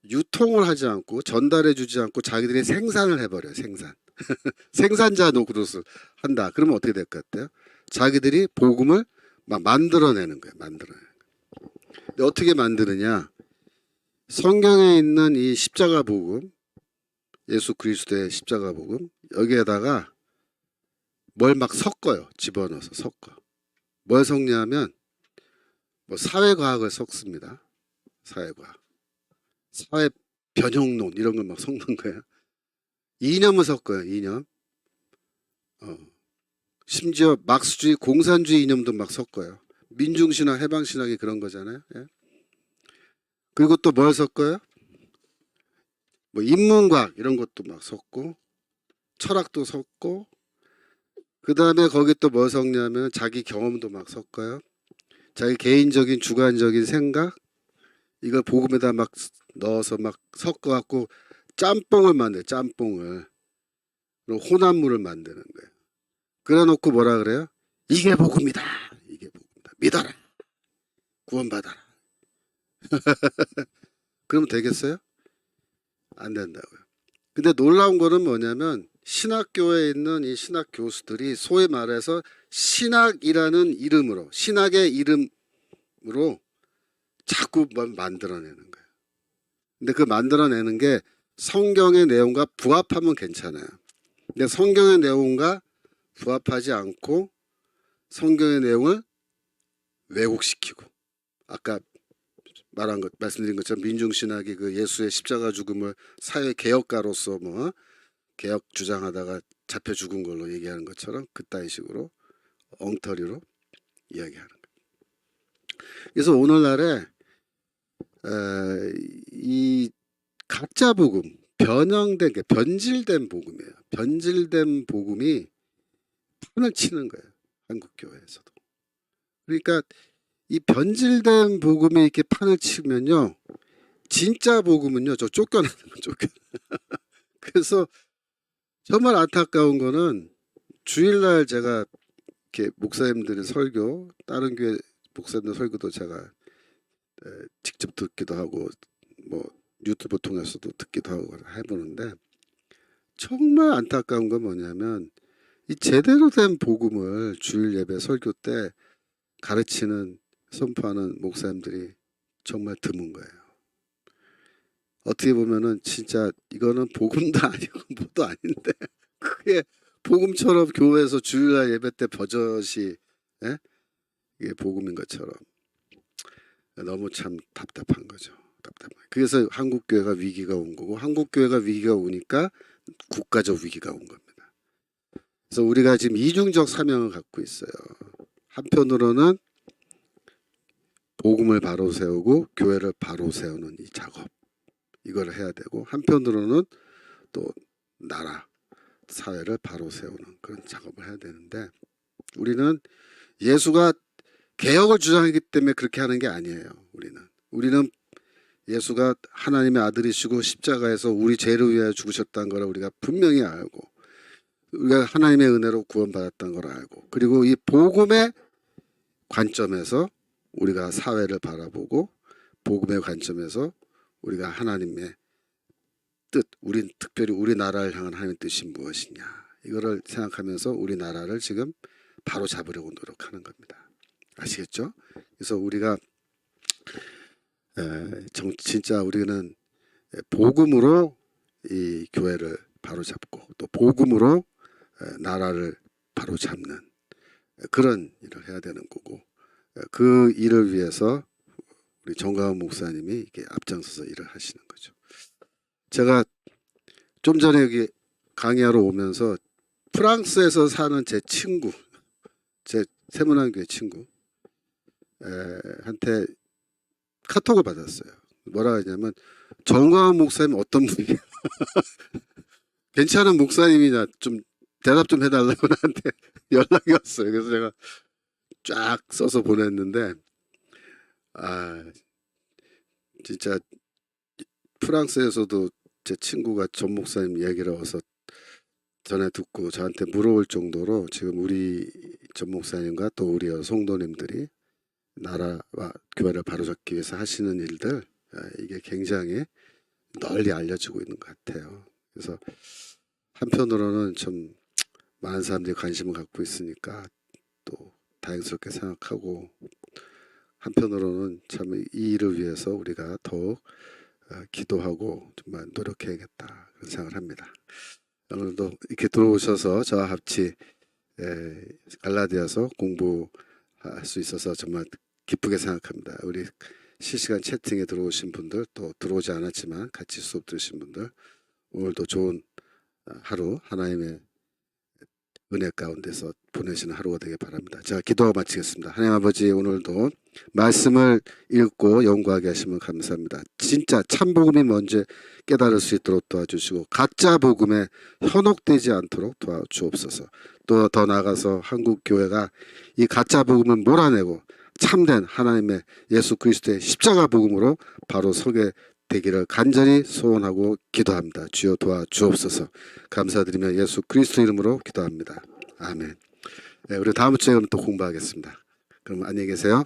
유통을 하지 않고 전달해 주지 않고 자기들이 생산을 해버려요. 생산자 노릇을 한다. 그러면 어떻게 될 것 같아요? 자기들이 복음을 막 만들어내는 거예요. 근데 어떻게 만드느냐? 성경에 있는 이 십자가 복음, 예수 그리스도의 십자가 복음 여기에다가 뭘 막 섞어요. 집어넣어서 섞어. 뭘 섞냐면 뭐 사회과학을 섞습니다. 사회과학. 사회 변형론 이런 걸 막 섞는 거예요. 이념을 섞어요. 이념. 심지어 막스주의, 공산주의 이념도 막 섞어요. 민중신학, 해방신학이 그런 거잖아요. 예? 그리고 또 뭘 섞어요? 뭐 인문과학 이런 것도 막 섞고 철학도 섞고 그 다음에 거기 또 뭐 섞냐면 자기 경험도 막 섞어요. 자기 개인적인 주관적인 생각 이걸 복음에다 막 넣어서 막 섞어갖고 짬뽕을 만들어요. 짬뽕을. 그리고 혼합물을 만드는 거예요. 그래놓고 뭐라 그래요? 이게 복음이다. 이게 복음이다. 믿어라. 구원받아라. 그러면 되겠어요? 안 된다고요. 근데 놀라운 거는 뭐냐면 신학교에 있는 이 신학 교수들이 소위 말해서 신학이라는 이름으로 신학의 이름으로 자꾸 만들어내는 거예요. 근데 그 만들어내는 게 성경의 내용과 부합하면 괜찮아요. 근데 성경의 내용과 부합하지 않고 성경의 내용을 왜곡시키고 아까 말씀드린 것처럼 민중신학이 그 예수의 십자가 죽음을 사회 개혁가로서 뭐 개혁 주장하다가 잡혀 죽은 걸로 얘기하는 것처럼 그따위 식으로 엉터리로 이야기하는 거예요. 그래서 오늘날에 이 가짜 복음, 변형된 게 변질된 복음이에요. 변질된 복음이 판을 치는 거예요. 한국 교회에서도. 그러니까 이 변질된 복음이 이렇게 판을 치면요, 진짜 복음은요, 저 쫓겨나는 거 그래서 정말 안타까운 거는 주일날 제가 이렇게 목사님들의 설교, 다른 교회 목사님들 설교도 제가 직접 듣기도 하고 뭐 유튜브 통해서도 듣기도 하고 해보는데 정말 안타까운 건 뭐냐면 이 제대로 된 복음을 주일 예배 설교 때 가르치는 선포하는 목사님들이 정말 드문 거예요. 어떻게 보면은 진짜 이거는 복음도 아니고 뭐도 아닌데 그게 복음처럼 교회에서 주일날 예배 때 버젓이 예? 이게 복음인 것처럼 너무 참 답답한 거죠. 답답한. 그래서 한국 교회가 위기가 온 거고 한국 교회가 위기가 오니까 국가적 위기가 온 겁니다. 그래서 우리가 지금 이중적 사명을 갖고 있어요. 한편으로는 복음을 바로 세우고 교회를 바로 세우는 이 작업 이걸 해야 되고 한편으로는 또 나라 사회를 바로 세우는 그런 작업을 해야 되는데 우리는 예수가 개혁을 주장하기 때문에 그렇게 하는 게 아니에요. 우리는 예수가 하나님의 아들이시고 십자가에서 우리 죄를 위하여 죽으셨다는 걸 우리가 분명히 알고 우리가 하나님의 은혜로 구원받았다는 걸 알고 그리고 이 복음의 관점에서 우리가 사회를 바라보고 복음의 관점에서 우리가 하나님의 뜻, 특별히 우리나라를 향한 하나님의 뜻이 무엇이냐 이거를 생각하면서 우리나라를 지금 바로 잡으려고 노력하는 겁니다. 아시겠죠? 그래서 우리가 진짜 우리는 복음으로 이 교회를 바로 잡고 또 복음으로 나라를 바로 잡는 그런 일을 해야 되는 거고 그 일을 위해서 우리 정가은 목사님이 이렇게 앞장서서 일을 하시는 거죠. 제가 좀 전에 여기 강의하러 오면서 프랑스에서 사는 제 친구, 제 세문안교회 친구 한테 카톡을 받았어요. 뭐라 하냐면 정가은 목사님 어떤 분이야? 괜찮은 목사님이냐 좀 대답 좀 해달라고 나한테 연락이 왔어요. 그래서 제가 쫙 써서 보냈는데 진짜 프랑스에서도 제 친구가 전 목사님 얘기를 와서 전에 듣고 저한테 물어볼 정도로 지금 우리 전 목사님과 또 우리 성도님들이 나라와 교회를 바로잡기 위해서 하시는 일들 이게 굉장히 널리 알려지고 있는 것 같아요. 그래서 한편으로는 좀 많은 사람들이 관심을 갖고 있으니까 또 다행스럽게 생각하고 한편으로는 참 이 일을 위해서 우리가 더욱 기도하고 정말 노력해야겠다 그런 생각을 합니다. 오늘도 이렇게 들어오셔서 저와 같이 갈라디아서 공부할 수 있어서 정말 기쁘게 생각합니다. 우리 실시간 채팅에 들어오신 분들 또 들어오지 않았지만 같이 수업 들으신 분들 오늘도 좋은 하루 하나님의 은혜 가운데서 보내시는 하루가 되길 바랍니다. 제가 기도하고 마치겠습니다. 하나님 아버지 오늘도 말씀을 읽고 연구하게 하시면 감사합니다. 진짜 참복음이 뭔지 깨달을 수 있도록 도와주시고 가짜 복음에 현혹되지 않도록 도와주옵소서. 또 더 나아가서 한국 교회가 이 가짜 복음을 몰아내고 참된 하나님의 예수 그리스도의 십자가 복음으로 바로 서게 되기를 간절히 소원하고 기도합니다. 주여 도와주옵소서. 감사드리며 예수 그리스도 이름으로 기도합니다. 아멘. 우리 다음 주에 또 공부하겠습니다. 그럼 안녕히 계세요.